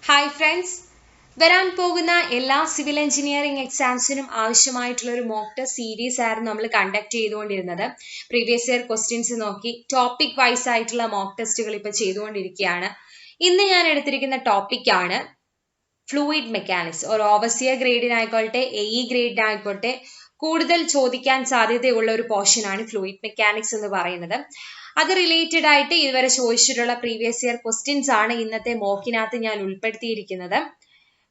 Hi friends, വരാൻ പോകുന്ന എല്ലാ സിവിൽ എഞ്ചിനീയറിംഗ് എക്സാംസിനും ആവശ്യമായിട്ടുള്ള ഒരു മോക്ക് ടെസ്റ്റ് സീരീസ് ആയിരുന്നു നമ്മൾ കണ്ടക്ട് ചെയ്തുകൊണ്ടിരുന്നത്. പ്രീവിയസ് ഇയർ ക്വസ്റ്റ്യൻസ് നോക്കി ടോപ്പിക് വൈസ് ആയിട്ടുള്ള മോക്ക് ടെസ്റ്റുകൾ ഇപ്പോൾ ചെയ്തുകൊണ്ടിരിക്കുകയാണ്. ഇന്ന് ഞാൻ എടുത്തിരിക്കുന്ന ടോപ്പിക്കാണ് ഫ്ലൂയിഡ് മെക്കാനിക്സ്. ഒരു ഓവർസിയർ ഗ്രേഡിനായിക്കോട്ടെ എഇ ഗ്രേഡിനായിക്കോട്ടെ കൂടുതൽ ചോദിക്കാൻ സാധ്യതയുള്ള ഒരു പോർഷനാണ് ഫ്ലൂയിഡ് മെക്കാനിക്സ് എന്ന് പറയുന്നത്. അത് റിലേറ്റഡ് ആയിട്ട് ഇതുവരെ ചോദിച്ചിട്ടുള്ള പ്രീവിയസ് ഇയർ ക്വസ്റ്റ്യൻസ് ആണ് ഇന്നത്തെ മോക്കിനകത്ത് ഞാൻ ഉൾപ്പെടുത്തിയിരിക്കുന്നത്.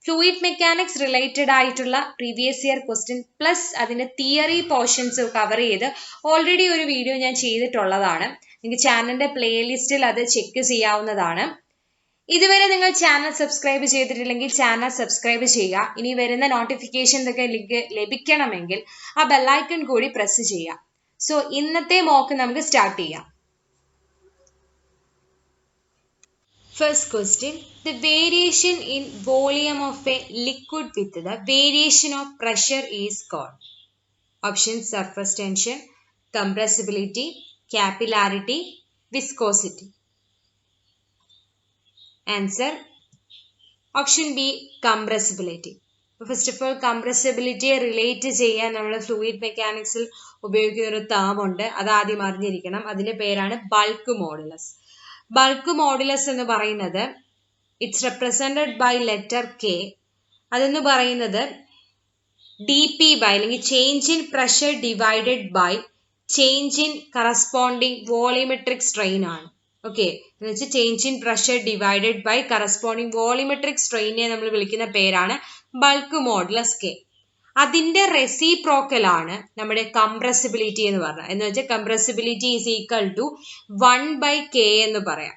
ഫ്ലൂയിഡ് മെക്കാനിക്സ് റിലേറ്റഡ് ആയിട്ടുള്ള പ്രീവിയസ് ഇയർ ക്വസ്റ്റ്യൻ പ്ലസ് അതിന്റെ തിയറി പോർഷൻസ് കവർ ചെയ്ത് ഓൾറെഡി ഒരു വീഡിയോ ഞാൻ ചെയ്തിട്ടുള്ളതാണ്. നിങ്ങൾക്ക് ചാനലിന്റെ പ്ലേലിസ്റ്റിൽ അത് ചെക്ക് ചെയ്യാവുന്നതാണ്. ഇതുവരെ നിങ്ങൾ ചാനൽ സബ്സ്ക്രൈബ് ചെയ്തിട്ടില്ലെങ്കിൽ ചാനൽ സബ്സ്ക്രൈബ് ചെയ്യുക. ഇനി വരുന്ന നോട്ടിഫിക്കേഷൻ ഒക്കെ ലഭിക്കണമെങ്കിൽ ആ ബെല്ലൈക്കൺ കൂടി പ്രസ് ചെയ്യുക. സോ ഇന്നത്തെ മോക്ക് നമുക്ക് സ്റ്റാർട്ട് ചെയ്യാം. First question, the variation in volume of a liquid with the variation of pressure is called. Options: surface tension, compressibility, capillarity, viscosity. Answer: option B, compressibility. First of all, compressibility relate ചെയ്യാൻ നമ്മൾ fluid മെക്കാനിക്സിൽ ഉപയോഗിക്കുന്ന ഒരു term ഉണ്ട്. അത് ആദ്യം അറിഞ്ഞിരിക്കണം. അതിന്റെ പേരാണ് ബൾക്ക് മോഡുലസ്. ബൾക്ക് മോഡുലസ് എന്ന് പറയുന്നത് it's represented by letter K. അതെന്ന് പറയുന്നത് ഡി പി ബൈ അല്ലെങ്കിൽ change in pressure divided by change in corresponding volumetric strain ആണ്. ഓക്കെ, എന്ന് വെച്ചാൽ change in pressure divided by corresponding volumetric സ്ട്രെയിനെ നമ്മൾ വിളിക്കുന്ന പേരാണ് ബൾക്ക് മോഡുലസ് കെ. അതിന്റെ റെസിപ്രോക്കൽ ആണ് നമ്മുടെ കംപ്രസിബിലിറ്റി എന്ന് പറഞ്ഞത്. എന്ന് വെച്ചാൽ compressibility is equal to 1/k എന്ന് പറയാം.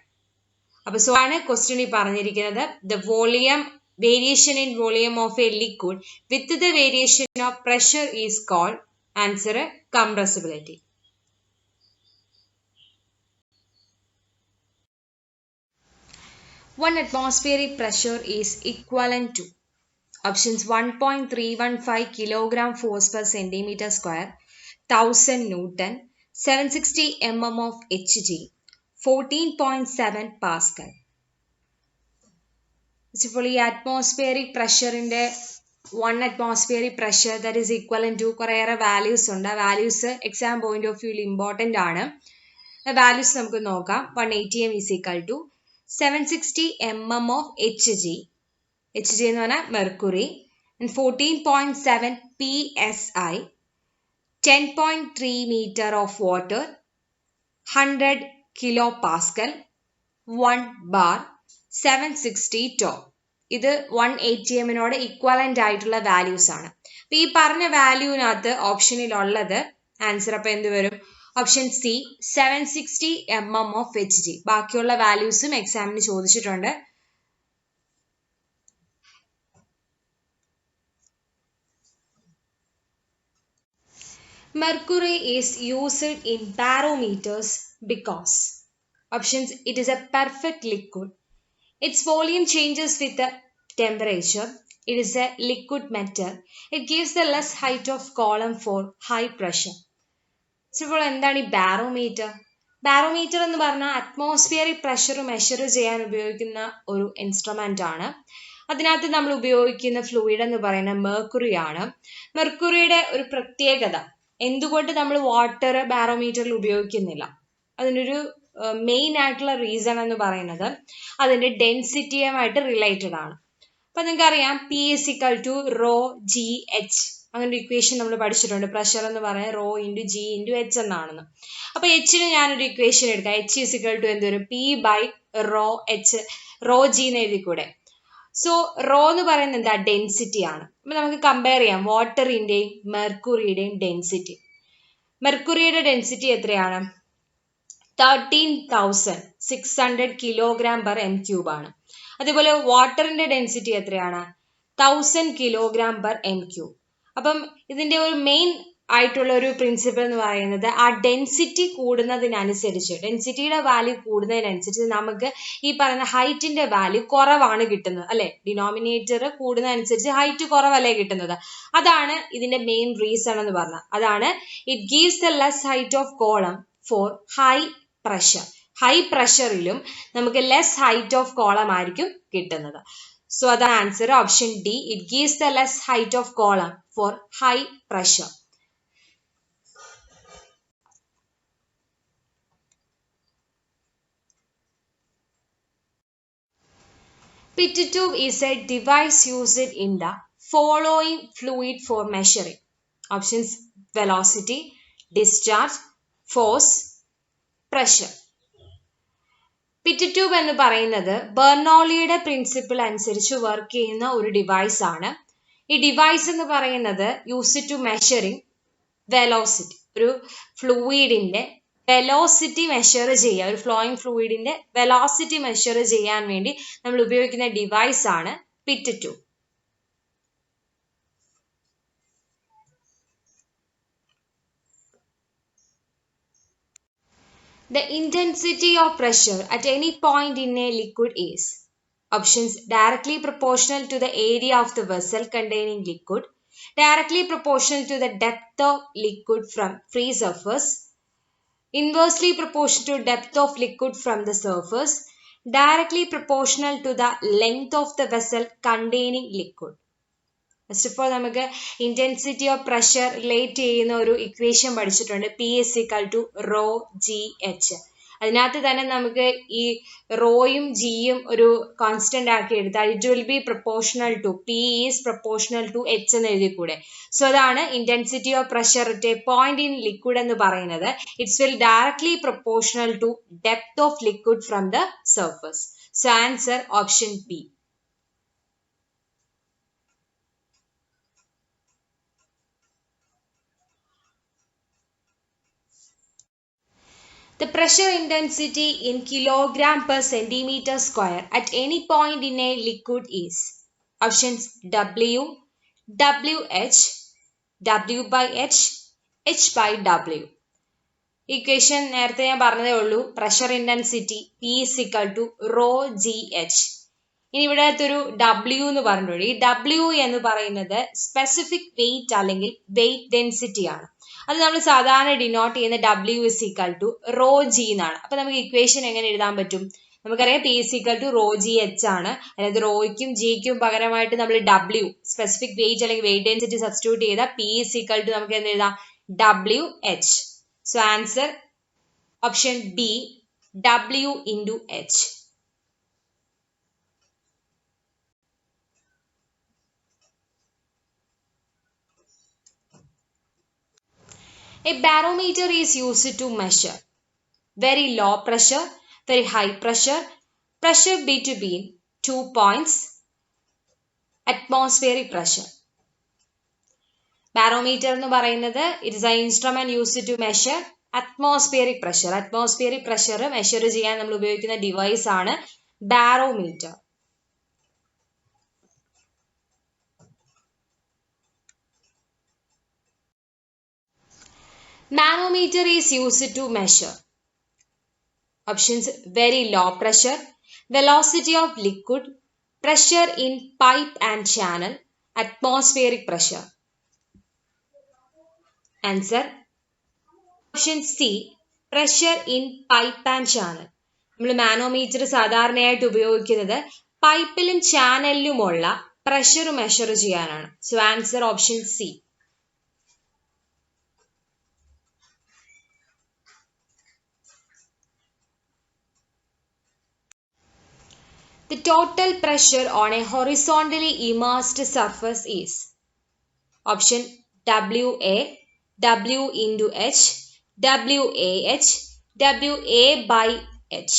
അപ്പൊ സോ ആണ് ക്വസ്റ്റ്യനിൽ പറഞ്ഞിരിക്കുന്നത് the volume variation in volume of a liquid with the variation of pressure is called. Answer compressibility. One atmospheric pressure is equivalent to options 1.315 kilogram force per centimeter square, 1000 Newton, 760 mm of Hg, 14.7 Pascal. ഇപ്പോൾ ഈ atmospheric പ്രഷറിന്റെ 1 atmospheric pressure that is equivalent to കുറേയേറെ values ഉണ്ട്. ആ values exam point of വ്യൂവിൽ important ആണ്. Values നമുക്ക് നോക്കാം. 180 m is equal to 760 mm of Hg. Hg എന്ന് പറഞ്ഞാൽ mercury. 14.7 psi, 10.3 meter of water, 100 kilopascal, 1 bar, 760 torr. ഇത് 180 m ഇക്വലന്റ് ആയിട്ടുള്ള വാല്യൂസ് ആണ്. അപ്പൊ ഈ പറഞ്ഞ വാല്യൂവിനകത്ത് ഓപ്ഷനിൽ ഉള്ളത് ആൻസർ അപ്പൊ എന്ത് വരും? Option C 760 mm of Hg. ബാക്കിയുള്ള വാല്യൂസും എക്സാമിന് ചോദിച്ചിട്ടുണ്ട്. Mercury is used in barometers because options: it is a perfect liquid, its volume changes with the temperature, it is a liquid metal, it gives the less height of column for high pressure. ഇപ്പോൾ എന്താണ് ഈ barometer? Barometer എന്ന് പറഞ്ഞാൽ atmospheric pressure measure ചെയ്യാൻ ഉപയോഗിക്കുന്ന ഒരു instrument ആണ്. അതിനകത്ത് നമ്മൾ ഉപയോഗിക്കുന്ന ഫ്ലൂയിഡ് എന്ന് പറയുന്നത് മെർക്കുറി ആണ്. മെർക്കുറിയുടെ ഒരു പ്രത്യേകത, എന്തുകൊണ്ട് നമ്മൾ വാട്ടർ ബാരോമീറ്ററിൽ ഉപയോഗിക്കുന്നില്ല, അതിനൊരു മെയിൻ ആയിട്ടുള്ള റീസൺ എന്ന് പറയുന്നത് അതിന്റെ ഡെൻസിറ്റിയുമായിട്ട് റിലേറ്റഡ് ആണ്. അപ്പൊ നിങ്ങൾക്കറിയാം P is equal to rho G H, അങ്ങനെ ഒരു ഇക്വേഷൻ നമ്മൾ പഠിച്ചിട്ടുണ്ട്. പ്രഷർ എന്ന് പറയുന്നത് rho into G into H എന്നാണെന്ന്. അപ്പൊ എച്ചിന് ഞാനൊരു ഇക്വേഷൻ എടുക്കാം. എച്ച് ഇസ് ഈക്വൽ ടു എന്ത് വരും? P by rho H, rho G എന്ന് എഴുതിക്കൂടെ? സോ റോ എന്ന് പറയുന്നത് എന്താ? ഡെൻസിറ്റി ആണ്. അപ്പൊ നമുക്ക് കമ്പയർ ചെയ്യാം വാട്ടറിന്റെയും മെർക്കുറിയുടെയും ഡെൻസിറ്റി. മെർക്കുറിയുടെ ഡെൻസിറ്റി എത്രയാണ്? 13,600 കിലോഗ്രാം പെർ എം ക്യൂബ് ആണ്. അതേപോലെ വാട്ടറിന്റെ ഡെൻസിറ്റി എത്രയാണ്? 1000 കിലോഗ്രാം പെർ എം ക്യൂബ്. അപ്പം ഇതിന്റെ ഒരു മെയിൻ ആയിട്ടുള്ള ഒരു പ്രിൻസിപ്പിൾ എന്ന് പറയുന്നത് ആ ഡെൻസിറ്റി കൂടുന്നതിനനുസരിച്ച്, ഡെൻസിറ്റിയുടെ വാല്യൂ കൂടുന്നതിനനുസരിച്ച് നമുക്ക് ഈ പറയുന്ന ഹൈറ്റിന്റെ വാല്യൂ കുറവാണ് കിട്ടുന്നത്, അല്ലെ? ഡിനോമിനേറ്റർ കൂടുന്നതനുസരിച്ച് ഹൈറ്റ് കുറവല്ലേ കിട്ടുന്നത്. അതാണ് ഇതിന്റെ മെയിൻ റീസൺ എന്ന് പറഞ്ഞാൽ. അതാണ് it gives the less height of column for high pressure. High പ്രഷറിലും നമുക്ക് ലെസ് ഹൈറ്റ് ഓഫ് കോളം ആയിരിക്കും കിട്ടുന്നത്. So the answer option D. It gives the less height of column for high pressure. Pit tube is a device used in the following fluid for measuring. Options: velocity, discharge, force, pressure. Pitot tube എന്ന് പറയുന്നത് ബെർണോളിയുടെ principle അനുസരിച്ച് work ചെയ്യുന്ന ഒരു device ആണ്. ഈ device എന്ന് പറയുന്നത് use to measuring velocity. ഒരു ഫ്ലൂയിഡിന്റെ വെലോസിറ്റി മെഷർ ചെയ്യുക, ഒരു ഫ്ലോയിങ് ഫ്ലൂയിഡിന്റെ വെലോസിറ്റി മെഷർ ചെയ്യാൻ വേണ്ടി നമ്മൾ ഉപയോഗിക്കുന്ന ഡിവൈസ് ആണ് pitot tube. The intensity of pressure at any point in a liquid is: options: directly proportional to the area of the vessel containing liquid, directly proportional to the depth of liquid from free surface, inversely proportional to depth of liquid from the surface, directly proportional to the length of the vessel containing liquid. First of all നമുക്ക് intensity of pressure relate ചെയ്യുന്ന ഒരു equation പഠിച്ചിട്ടുണ്ട്. P is equal to rho G H. അതിനകത്ത് തന്നെ നമുക്ക് ഈ റോയും ജിയും ഒരു കോൺസ്റ്റന്റ് ആക്കി എടുത്താൽ it will be proportional to P is proportional to H എന്ന് എഴുതിക്കൂടെ. സോ അതാണ് intensity of pressure at a point in liquid എന്ന് പറയുന്നത്. It's will directly proportional to depth of liquid from the surface. So answer option B. The pressure intensity in kilogram per centimeter square at any point in a liquid is: options W, WH, W by H, H by W. Equation നേരത്തെ ഞാൻ പറഞ്ഞതേ ഉള്ളൂ. Pressure intensity P is equal to rho G H. ഇനി ഇവിടത്തൊരു W എന്ന് പറഞ്ഞിട്ടുണ്ട്. ഈ W എന്ന് പറയുന്നത് സ്പെസിഫിക് വെയിറ്റ് അല്ലെങ്കിൽ വെയിറ്റ് ഡെൻസിറ്റി ആണ്. അത് നമ്മൾ സാധാരണ ഡിനോട്ട് ചെയ്യുന്ന W is equal to rho G എന്നാണ്. അപ്പൊ നമുക്ക് ഇക്വേഷൻ എങ്ങനെ എഴുതാൻ പറ്റും? നമുക്കറിയാം P is equal to rho G H ആണ്. അതായത് റോയ്ക്കും ജിക്കും പകരമായിട്ട് നമ്മൾ W സ്പെസിഫിക് വെയിറ്റ് അല്ലെങ്കിൽ വെയിറ്റ് ഡെൻസിറ്റി സബ്സ്റ്റിറ്റ്യൂട്ട് ചെയ്താൽ P is equal to നമുക്ക് എന്ത് എഴുതാം? WH. So answer option B, W into H. A barometer is used to measure very low pressure, very high pressure, pressure between 2 points, atmospheric pressure. Barometer എന്ന് പറയുന്നത് it is an instrument used to measure atmospheric pressure. Atmospheric pressure measure ചെയ്യാൻ നമ്മൾ ഉപയോഗിക്കുന്ന device ആണ് barometer. Manometer is used to measure: options very low pressure, velocity of liquid, pressure in pipe and channel, atmospheric pressure. Answer option C, pressure in pipe and channel. നമ്മൾ manometer സാധാരണയായിട്ട് ഉപയോഗിക്കുന്നത് പൈപ്പിലും ചാനലിലുമുള്ള pressure measure ചെയ്യാനാണ്. So answer option C. The total pressure on a horizontally immersed surface is: option WA, W into H, WAH, WA by H.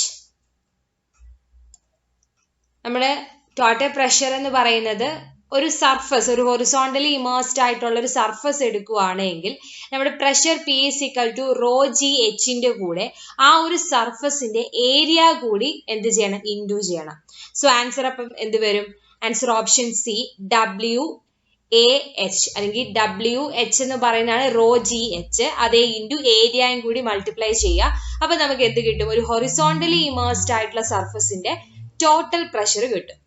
നമ്മുടെ total pressure എന്ന് പറയുന്നത് ഒരു surface, ഒരു horizontally immersed ആയിട്ടുള്ള ഒരു സർഫസ് എടുക്കുകയാണെങ്കിൽ നമ്മുടെ pressure P is equal to rho G എച്ചിന്റെ കൂടെ ആ ഒരു സർഫസിന്റെ ഏരിയ കൂടി എന്ത് ചെയ്യണം? ഇൻഡു ചെയ്യണം. സോ ആൻസർ അപ്പം എന്ത് വരും? ആൻസർ ഓപ്ഷൻ സി, WAH അല്ലെങ്കിൽ WH എന്ന് പറയുന്നതാണ് റോ ജി എച്ച്. അതേ ഇൻഡു ഏരിയയും കൂടി മൾട്ടിപ്ലൈ ചെയ്യുക. അപ്പൊ നമുക്ക് എന്ത് കിട്ടും? ഒരു ഹൊറിസോണ്ടലി ഇമേഴ്സ്ഡ് ആയിട്ടുള്ള സർഫസിന്റെ ടോട്ടൽ പ്രഷർ കിട്ടും.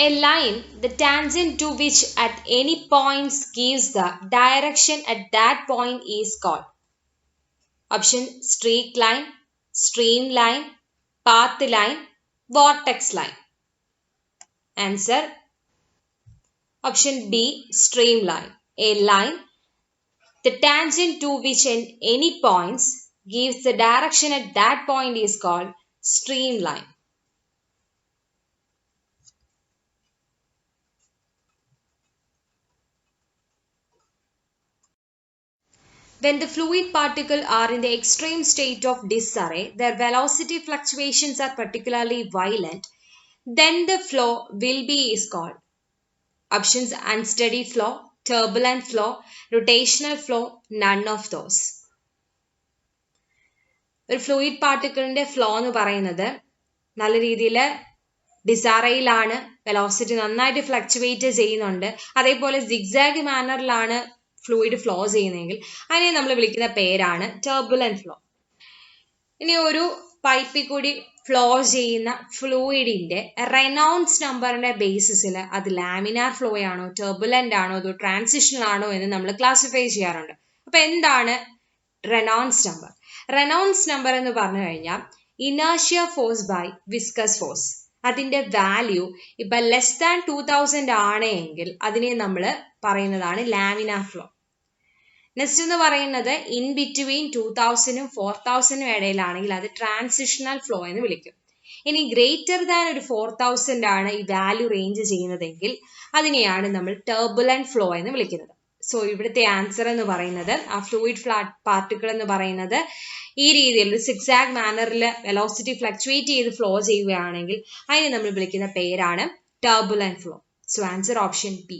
A line, the tangent to which at any points gives the direction at that point is called. Option streak line, streamline, path line, vortex line. Answer option B, streamline. A line, the tangent to which at any points gives the direction at that point is called streamline. When the fluid particles are in the extreme state of disarray, their velocity fluctuations are particularly violent, then the flow will be is called. Options unsteady flow, turbulent flow, rotational flow, none of those. ഒരു fluid പാർട്ടിക്കിളിന്റെ flow എന്ന് പറയുന്നത് നല്ല രീതിയിൽ ഡിസാറയിലാണ്, velocity നന്നായിട്ട് fluctuate ചെയ്യുന്നുണ്ട്, അതേപോലെ zigzag മാനറിലാണ് fluid flow ചെയ്യുന്നതെങ്കിൽ അതിനെ നമ്മൾ വിളിക്കുന്ന പേരാണ് ടർബുലന്റ് ഫ്ലോ. ഇനി ഒരു പൈപ്പിൽ കൂടി ഫ്ലോ ചെയ്യുന്ന ഫ്ലൂയിഡിന്റെ റെനോൾഡ്സ് നമ്പറിന്റെ ബേസിസിൽ അത് ലാമിനാർ ഫ്ലോ ആണോ, ടർബുലന്റ് ആണോ, അതോ ട്രാൻസിഷണൽ ആണോ എന്ന് നമ്മൾ ക്ലാസിഫൈ ചെയ്യാറുണ്ട്. അപ്പൊ എന്താണ് റെനോൾഡ്സ് നമ്പർ? റെനോൾഡ്സ് നമ്പർ എന്ന് പറഞ്ഞു കഴിഞ്ഞാൽ inertia force by viscous force. അതിന്റെ വാല്യൂ ഇപ്പൊ ലെസ് ദാൻ 2000 ആണ് എങ്കിൽ അതിനെ നമ്മൾ പറയുന്നതാണ് ലാമിനാർ ഫ്ലോ. നെക്സ്റ്റ് എന്ന് പറയുന്നത് ഇൻ ബിറ്റ്വീൻ 2000 4000 ഇടയിലാണെങ്കിൽ അത് ട്രാൻസിഷണൽ ഫ്ലോ എന്ന് വിളിക്കും. ഇനി ഗ്രേറ്റർ ദാൻ ഒരു 4000 ആണ് ഈ വാല്യൂ റേഞ്ച് ചെയ്യുന്നതെങ്കിൽ അതിനെയാണ് നമ്മൾ ടർബുലന്റ് ഫ്ലോ എന്ന് വിളിക്കുന്നത്. സോ ഇവിടുത്തെ ആൻസർ എന്ന് പറയുന്നത് ആ ഫ്ലൂയിഡ് പാർട്ടിക്കിൾ എന്ന് പറയുന്നത് ഈ രീതിയിൽ ഒരു സിക്സാഗ് മാനറിൽ വെലോസിറ്റി ഫ്ലക്ച്വേറ്റ് ചെയ്ത് ഫ്ലോ ചെയ്യുകയാണെങ്കിൽ അതിനെ നമ്മൾ വിളിക്കുന്ന പേരാണ് turbulent flow. So answer option B.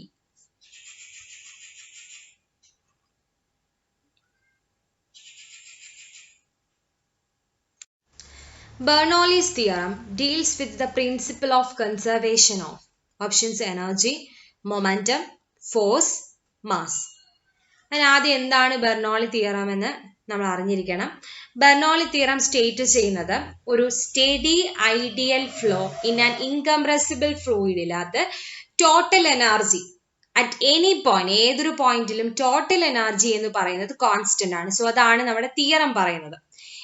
Bernoulli's theorem deals with the principle of conservation of options energy, momentum, force, mass. അതിന് ആദ്യം എന്താണ് ബെർണോളി തിയറം എന്ന് നമ്മൾ അറിഞ്ഞിരിക്കണം. ബെർണോളി തിയറം സ്റ്റേറ്റ് ചെയ്യുന്നത് ഒരു steady ideal flow in an incompressible ഫ്ലൂയിഡിനകത്ത് total energy at any point, ഏതൊരു പോയിന്റിലും ടോട്ടൽ എനർജി എന്ന് പറയുന്നത് കോൺസ്റ്റന്റ് ആണ്. സോ അതാണ് നമ്മുടെ തിയറം പറയുന്നത്.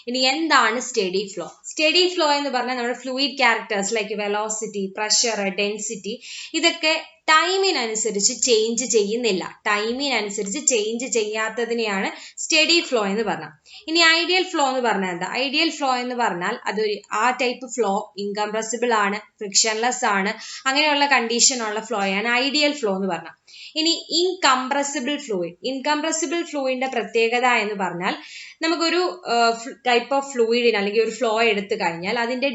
ഇനി എന്താണ് സ്റ്റഡി ഫ്ലോ? സ്റ്റഡി ഫ്ലോ എന്ന് പറഞ്ഞാൽ നമ്മുടെ fluid characters like velocity, pressure, density ഇതൊക്കെ ടൈമിനനുസരിച്ച് ചേഞ്ച് ചെയ്യുന്നില്ല. ടൈമിനനുസരിച്ച് ചേഞ്ച് ചെയ്യാത്തതിനെയാണ് സ്റ്റഡി ഫ്ലോ എന്ന് പറഞ്ഞാൽ. ഇനി ഐഡിയൽ ഫ്ലോ എന്ന് പറഞ്ഞാൽ എന്താ? ഐഡിയൽ ഫ്ലോ എന്ന് പറഞ്ഞാൽ അതൊരു ആ ടൈപ്പ് ഫ്ലോ ഇൻകംപ്രസിബിൾ ആണ്, ഫ്രിക്ഷൻലെസ് ആണ്, അങ്ങനെയുള്ള കണ്ടീഷൻ ഉള്ള ഫ്ലോയാണ് ഐഡിയൽ ഫ്ലോ എന്ന് പറഞ്ഞാൽ. ഇനി ഇൻകംപ്രസിബിൾ ഫ്ലൂയിഡ്, ഇൻകംപ്രസിബിൾ ഫ്ലൂയിഡിന്റെ പ്രത്യേകത എന്ന് പറഞ്ഞാൽ നമുക്കൊരു ടൈപ്പ് ഓഫ് ഫ്ലൂയിഡിന് അല്ലെങ്കിൽ ഒരു ഫ്ലോ എടുത്തു കഴിഞ്ഞാൽ അതിന്റെ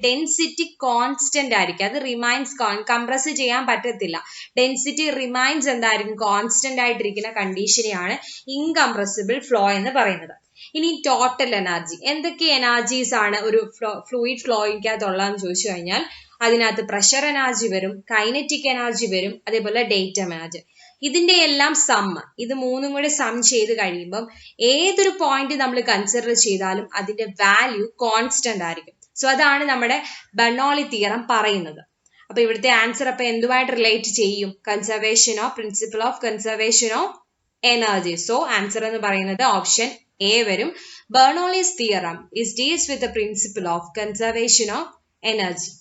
ഡെൻസിറ്റി കോൺസ്റ്റന്റ് ആയിരിക്കും. അത് റിമൈൻസ്, കംപ്രസ് ചെയ്യാൻ പറ്റത്തില്ല. ഡെൻസിറ്റി റിമൈൻസ് എന്തായിരിക്കും? കോൺസ്റ്റന്റ് ആയിട്ടിരിക്കുന്ന കണ്ടീഷനെയാണ് ഇൻകംപ്രസിബിൾ ഫ്ലോ എന്ന് പറയുന്നത്. ഇനി ടോട്ടൽ എനർജി, എന്തൊക്കെ എനർജീസ് ആണ് ഒരു ഫ്ലൂയിഡ് ഫ്ലോയ്ക്കകത്തുള്ളതെന്ന് ചോദിച്ചു കഴിഞ്ഞാൽ അതിനകത്ത് പ്രഷർ എനർജി വരും, കൈനറ്റിക് എനർജി വരും, അതേപോലെ ഡേറ്റം എനർജി. ഇതിന്റെ എല്ലാം സമ്മ്, ഇത് മൂന്നും കൂടെ സം ചെയ്ത് കഴിയുമ്പം ഏതൊരു പോയിന്റ് നമ്മൾ കൺസിഡർ ചെയ്താലും അതിന്റെ വാല്യൂ കോൺസ്റ്റന്റ് ആയിരിക്കും. സോ അതാണ് നമ്മുടെ ബെർണോളി തിയറം പറയുന്നത്. അപ്പൊ ഇവിടുത്തെ ആൻസർ അപ്പൊ എന്തുമായിട്ട് റിലേറ്റ് ചെയ്യും? Conservation of principle of conservation of energy. So answer എന്ന് പറയുന്നത് ഓപ്ഷൻ എ വരും. Bernoulli's theorem is deals with the principle of conservation of energy.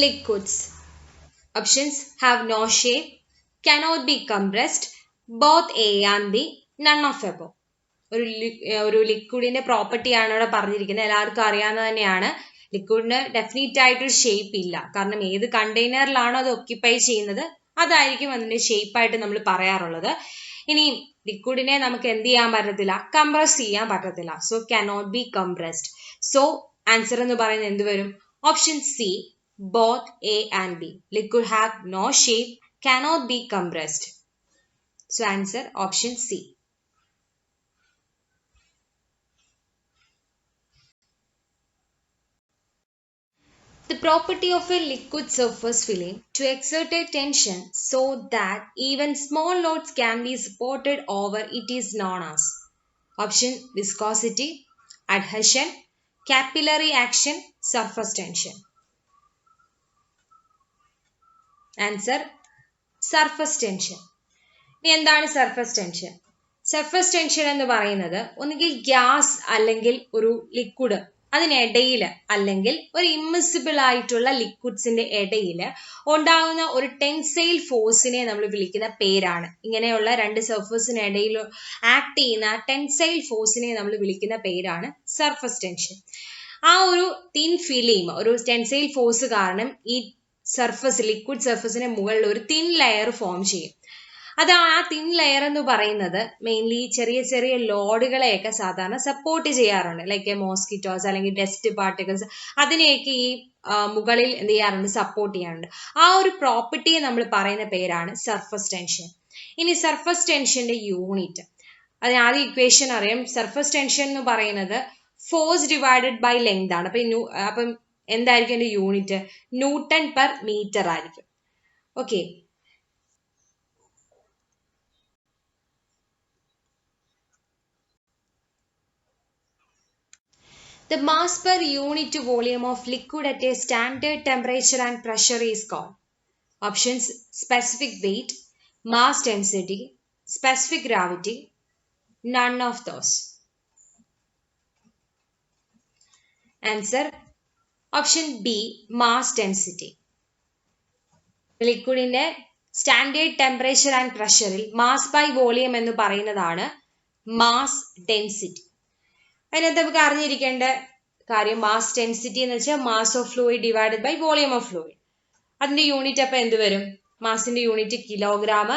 Liquids. Options have no shape, cannot be compressed, both A and B, none of above. ഒരു ലിക്വിഡിന്റെ property ആണ് ഇവിടെ പറഞ്ഞിരിക്കുന്നത്. എല്ലാവർക്കും അറിയാവുന്നത് തന്നെയാണ്. ലിക്വിഡിന് ഡെഫിനറ്റ് ആയിട്ടൊരു ഷേപ്പ് ഇല്ല. കാരണം ഏത് കണ്ടെയ്നറിലാണോ അത് ഒക്യുപ്പൈ ചെയ്യുന്നത് അതായിരിക്കും അതിന്റെ ഷേപ്പായിട്ട് നമ്മൾ പറയാറുള്ളത്. ഇനി ലിക്വിഡിനെ നമുക്ക് എന്ത് ചെയ്യാൻ പറ്റത്തില്ല? കംപ്രസ് ചെയ്യാൻ പറ്റത്തില്ല. So cannot be compressed. So answer എന്ന് പറയുന്നത് എന്ത് വരും? Option C, both A and B. Liquid have no shape, cannot be compressed. So answer option C. The property of a liquid surface film to exert a tension so that even small loads can be supported over it is known as option viscosity, adhesion, capillary action, surface tension. Answer surface tension. ഇനി എന്താണ് surface tension? Surface tension എന്ന് പറയുന്നത് ഒന്നുകിൽ gas അല്ലെങ്കിൽ ഒരു liquid അതിനിടയിൽ അല്ലെങ്കിൽ ഒരു ഇമ്മിസിബിൾ ആയിട്ടുള്ള ലിക്വിഡ്സിന്റെ ഇടയിൽ ഉണ്ടാകുന്ന ഒരു ടെൻസൈൽ ഫോഴ്സിനെ നമ്മൾ വിളിക്കുന്ന പേരാണ്. ഇങ്ങനെയുള്ള രണ്ട് സർഫസിനിടയിൽ ആക്ട് ചെയ്യുന്ന ടെൻസൈൽ ഫോഴ്സിനെ നമ്മൾ വിളിക്കുന്ന പേരാണ് സർഫസ് ടെൻഷൻ. ആ ഒരു തിൻ ഫിലിം, ഒരു ടെൻസൈൽ ഫോഴ്സ് കാരണം ഈ സർഫസ്, ലിക്വിഡ് സർഫസിന് മുകളിൽ ഒരു തിൻ ലെയർ ഫോം ചെയ്യും. അത് ആ തിൻ ലെയർ എന്ന് പറയുന്നത് മെയിൻലി ചെറിയ ചെറിയ ലോഡുകളെയൊക്കെ സാധാരണ സപ്പോർട്ട് ചെയ്യാറുണ്ട്. ലൈക്ക് മോസ്കിറ്റോസ് അല്ലെങ്കിൽ ഡസ്റ്റ് പാർട്ടിക്കിൾസ്, അതിനെയൊക്കെ ഈ മുകളിൽ എന്ത് ചെയ്യാറുണ്ട്? സപ്പോർട്ട് ചെയ്യാറുണ്ട്. ആ ഒരു പ്രോപ്പർട്ടിയെ നമ്മൾ പറയുന്ന പേരാണ് സർഫസ് ടെൻഷൻ. ഇനി സർഫസ് ടെൻഷന്റെ യൂണിറ്റ്, അതിന് ആദ്യം ഇക്വേഷൻ അറിയാം. സർഫസ് ടെൻഷൻ എന്ന് പറയുന്നത് ഫോഴ്സ് ഡിവൈഡഡ് ബൈ ലെങ്ത് ആണ്. അപ്പം എന്തായിരിക്കും അതിന്റെ യൂണിറ്റ്? ന്യൂട്ടൺ പെർ മീറ്റർ ആയിരിക്കും. Okay, the mass per unit volume of liquid at a standard temperature and pressure is called. Options: specific weight, mass density, specific gravity, none of those. Answer option B, mass density. ലിക്വിഡിന്റെ standard temperature and പ്രഷറിൽ mass by volume എന്ന് പറയുന്നതാണ് mass density. അതിനകത്ത് നമുക്ക് അറിഞ്ഞിരിക്കേണ്ട കാര്യം, mass density എന്ന് വെച്ചാൽ mass of fluid divided by volume of fluid. അതിന്റെ യൂണിറ്റ് അപ്പം എന്ത് വരും? മാസിന്റെ unit kilogram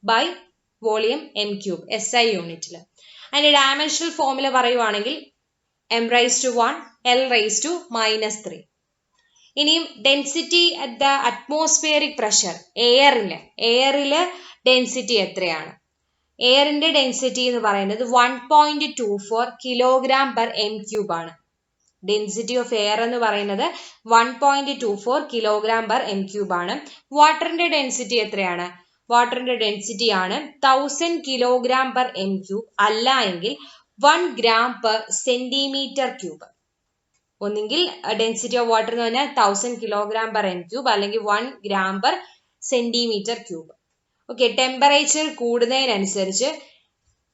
by volume M cube, SI യൂണിറ്റിൽ. അതിന്റെ ഡയമെൻഷണൽ ഫോർമുല പറയുവാണെങ്കിൽ m⁻⁴ L⁻⁻3. ഇനിയും density at the atmospheric pressure, എയറില് ഡെൻസിറ്റി എത്രയാണ്? എയറിന്റെ ഡെൻസിറ്റി എന്ന് പറയുന്നത് 1.24 കിലോഗ്രാം പെർ എം ക്യൂബ് ആണ്. ഡെൻസിറ്റി ഓഫ് എയർ എന്ന് പറയുന്നത് 1.24 കിലോഗ്രാം പെർ എം ക്യൂബ് ആണ്. വാട്ടറിന്റെ ഡെൻസിറ്റി എത്രയാണ്? വാട്ടറിന്റെ ഡെൻസിറ്റി ആണ് 1000 കിലോഗ്രാം പെർ എം ക്യൂബ്, അല്ല എങ്കിൽ 1 ഗ്രാം പെർ സെന്റിമീറ്റർ ക്യൂബ്. ഒന്നെങ്കിൽ ഡെൻസിറ്റി ഓഫ് വാട്ടർ എന്ന് പറഞ്ഞാൽ 1000 കിലോഗ്രാം പെർ എം ക്യൂബ് അല്ലെങ്കിൽ 1 gram per centimetre cube. Okay, temperature കൂടുന്നതിനനുസരിച്ച്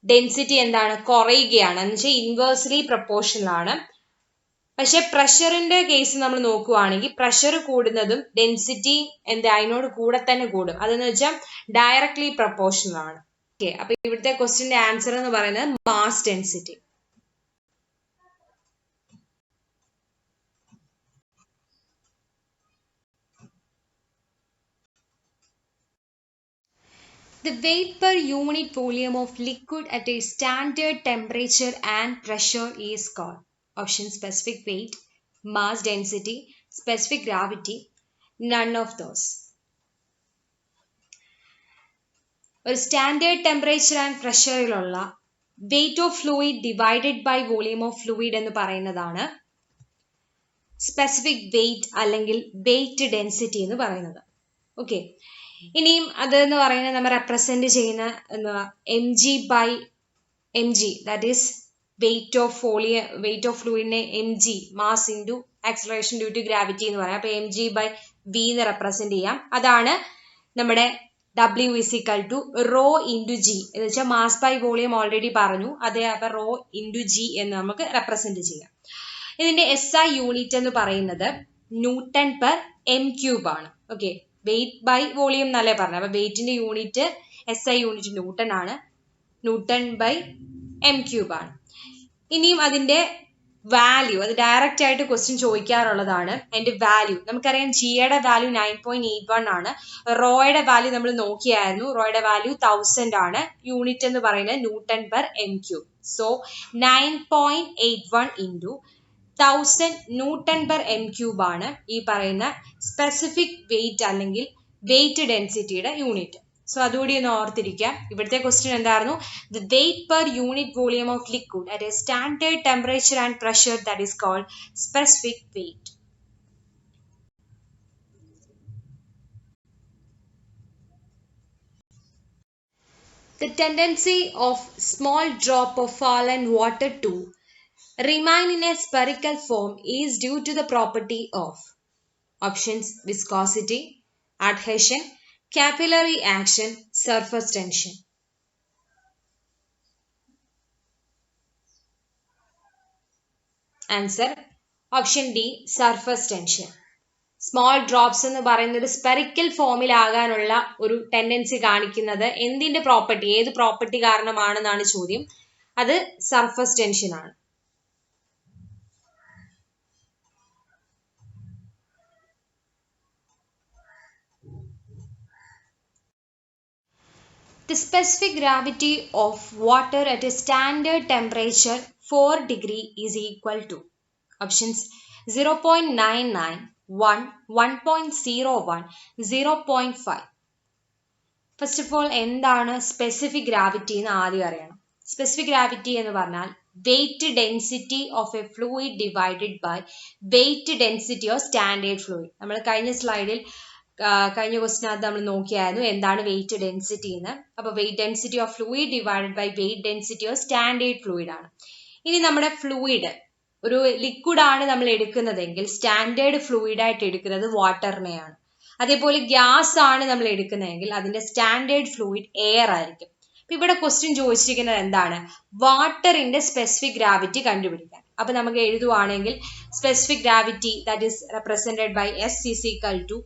ഡെൻസിറ്റി എന്താണ്? കുറയുകയാണ്. എന്ന് വെച്ചാൽ ഇൻവേഴ്സ്ലി പ്രൊപ്പോർഷണൽ ആണ്. പക്ഷെ പ്രഷറിന്റെ കേസ് നമ്മൾ നോക്കുവാണെങ്കിൽ പ്രഷർ കൂടുന്നതും ഡെൻസിറ്റി അതിനോട് കൂടെ തന്നെ കൂടും. അതെന്ന് വെച്ചാൽ ഡയറക്ട്ലി പ്രൊപ്പോർഷണൽ ആണ്. ഓക്കെ, അപ്പൊ ഇവിടുത്തെ ക്വസ്റ്റിന്റെ ആൻസർ എന്ന് പറയുന്നത് mass density. The weight per unit volume of liquid at a standard temperature and pressure is called. Option: specific weight, mass density, specific gravity, none of those. ഒരു standard temperature and പ്രഷറിലുള്ള weight of fluid divided by volume of fluid എന്ന് പറയുന്നതാണ് specific weight അല്ലെങ്കിൽ weight density എന്ന് പറയുന്നത്. Okay, ഇനിയും അതെന്ന് പറയുന്നത് നമ്മൾ റെപ്രസെന്റ് ചെയ്യുന്ന mg/mg, that is weight of ഫ്ലൂയിഡിനെ mg, mass into acceleration due to gravity എന്ന് പറയാം. അപ്പൊ mg/v എന്ന് റെപ്രസെന്റ് ചെയ്യാം. അതാണ് നമ്മുടെ W = ρ × g എന്ന് വെച്ചാൽ മാസ് ബൈ വോളിയം ഓൾറെഡി പറഞ്ഞു. അതേ, അപ്പൊ ρ × g എന്ന് നമുക്ക് റെപ്രസെന്റ് ചെയ്യാം. ഇതിന്റെ SI യൂണിറ്റ് എന്ന് പറയുന്നത് ന്യൂട്ടൺ പെർ എം ക്യൂബ് ആണ്. ഓക്കെ, വെയിറ്റ് ബൈ വോളിയം എന്നല്ലേ പറഞ്ഞത്. അപ്പൊ വെയിറ്റിന്റെ യൂണിറ്റ് SI യൂണിറ്റ് ന്യൂട്ടൺ ആണ്. ന്യൂട്ടൺ ബൈ എം ക്യൂബ് ആണ്. ഇനിയും അതിന്റെ വാല്യൂ, അത് ഡയറക്റ്റ് ആയിട്ട് ക്വസ്റ്റ്യൻ ചോദിക്കാറുള്ളതാണ്. അതിന്റെ വാല്യൂ നമുക്കറിയാം. ജിയുടെ വാല്യൂ 9.81 ആണ്. റോയുടെ വാല്യൂ നമ്മൾ നോക്കിയായിരുന്നു. റോയുടെ വാല്യൂ 1000 ആണ്. യൂണിറ്റ് എന്ന് പറയുന്നത് newton per M cube. So 9.81 × 1000 newton per M cube ആണ് ഈ പറയുന്ന സ്പെസിഫിക് വെയിറ്റ് അല്ലെങ്കിൽ വെയിറ്റ് ഡെൻസിറ്റിയുടെ യൂണിറ്റ്. സോ അതുകൂടി ഒന്ന് ഓർത്തിരിക്കാം. ഇവിടുത്തെ ക്വസ്റ്റ്യൻ എന്തായിരുന്നു? The weight per unit volume of liquid at a standard temperature and pressure, that is called specific weight. The tendency of small drop of fallen water to remain in a spherical form is due to the property of options viscosity, adhesion, capillary action, surface tension. Answer option D, surface tension. Small drops എന്ന് പറയുന്ന ഒരു spherical ഫോമിലാകാനുള്ള ഒരു tendency കാണിക്കുന്നത് എന്തിന്റെ property, ഏത് property കാരണമാണെന്നാണ് ചോദ്യം. അത് surface tension ആണ്. The specific gravity of water at a standard temperature 4 degree is equal to options 0.99, 1, 1.01, 0.5. First of all എന്താണ് സ്പെസിഫിക് ഗ്രാവിറ്റി എന്ന് ആദ്യം അറിയണം. സ്പെസിഫിക് ഗ്രാവിറ്റി എന്ന് പറഞ്ഞാൽ weight density of a fluid divided by weight density of standard fluid. നമ്മൾ കഴിഞ്ഞ സ്ലൈഡിൽ കഴിഞ്ഞ ക്വസ്റ്റിനകത്ത് നമ്മൾ നോക്കിയായിരുന്നു എന്താണ് വെയിറ്റ് ഡെൻസിറ്റി എന്ന്. അപ്പോൾ weight density of fluid divided by weight density of standard fluid ആണ്. ഇനി നമ്മുടെ ഫ്ലൂയിഡ് ഒരു ലിക്വിഡ് ആണ് നമ്മൾ എടുക്കുന്നതെങ്കിൽ സ്റ്റാൻഡേർഡ് ഫ്ലൂയിഡ് ആയിട്ട് എടുക്കുന്നത് വാട്ടറിനെയാണ്. അതേപോലെ ഗ്യാസ് ആണ് നമ്മൾ എടുക്കുന്നതെങ്കിൽ അതിന്റെ സ്റ്റാൻഡേർഡ് ഫ്ലൂയിഡ് എയർ ആയിരിക്കും. അപ്പൊ ഇവിടെ ക്വസ്റ്റ്യൻ ചോദിച്ചിരിക്കുന്നത് എന്താണ്, വാട്ടറിന്റെ സ്പെസിഫിക് ഗ്രാവിറ്റി കണ്ടുപിടിക്കാൻ. അപ്പൊ നമുക്ക് എഴുതുവാണെങ്കിൽ specific gravity that is represented by S is equal to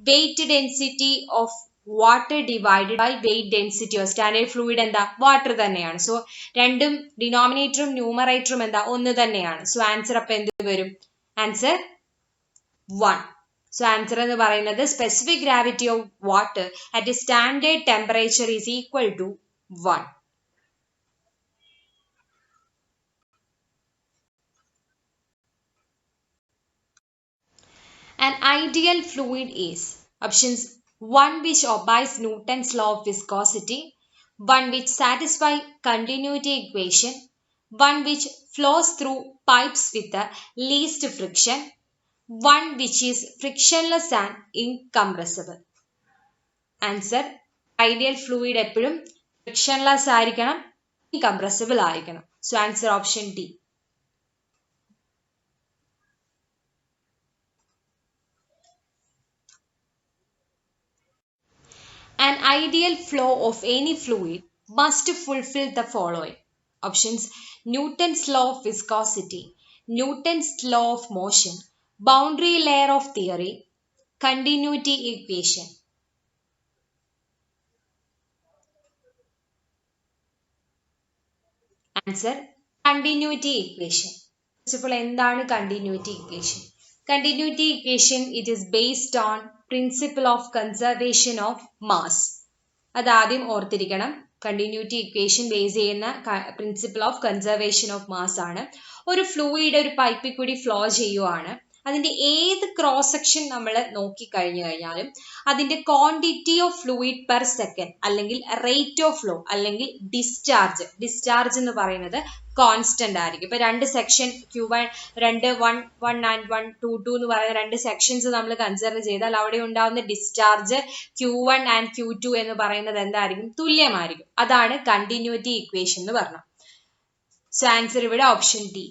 weight density of water divided by weight density of standard fluid. എന്താ, വാട്ടർ തന്നെയാണ്. സോ രണ്ടും ഡിനോമിനേറ്ററും ന്യൂമറേറ്ററും എന്താ, ഒന്ന് തന്നെയാണ്. സോ ആൻസർ അപ്പൊ എന്ത് വരും, ആൻസർ 1. സോ ആൻസർ എന്ന് പറയുന്നത് specific gravity of water at a standard temperature is equal to 1. An ideal fluid is options 1 which obeys Newton's law of viscosity, 1 which satisfies continuity equation, 1 which flows through pipes with the least friction, 1 which is frictionless and incompressible. Answer ideal fluid എപ്പോഴും frictionless ആയിരിക്കണം, incompressible ആയിരിക്കണം. So answer option D. An ideal flow of any fluid must fulfill the following. Options Newton's law of viscosity, Newton's law of motion, boundary layer of theory, continuity equation. Answer continuity equation. First of all, എന്താണ് continuity equation? Continuity equation, it is based on principle of conservation of mass. അതാദ്യം ഓർത്തിരിക്കണം. Continuity equation base ചെയ്യുന്ന principle of conservation of mass ആണ്. ഒരു fluid ഒരു പൈപ്പിൽ കൂടി flow ചെയ്യുവാണ്. അതിന്റെ ഏത് ക്രോസ് സെക്ഷൻ നമ്മൾ നോക്കിക്കഴിഞ്ഞു കഴിഞ്ഞാലും അതിന്റെ quantity of fluid per second അല്ലെങ്കിൽ റേറ്റ് ഓഫ് ഫ്ലോ അല്ലെങ്കിൽ ഡിസ്ചാർജ് എന്ന് പറയുന്നത് കോൺസ്റ്റന്റ് ആയിരിക്കും. ഇപ്പൊ രണ്ട് സെക്ഷൻ Q1 1 ആൻഡ് 1 എന്ന് പറയുന്ന രണ്ട് സെക്ഷൻസ് നമ്മൾ കൺസിഡർ ചെയ്താൽ അവിടെ ഉണ്ടാവുന്ന ഡിസ്ചാർജ് Q1 ആൻഡ് Q2 എന്ന് പറയുന്നത് എന്തായിരിക്കും, തുല്യമായിരിക്കും. അതാണ് കണ്ടിന്യൂറ്റി ഇക്വേഷൻ എന്ന് പറഞ്ഞത്. സോ ആൻസർ ഇവിടെ option D.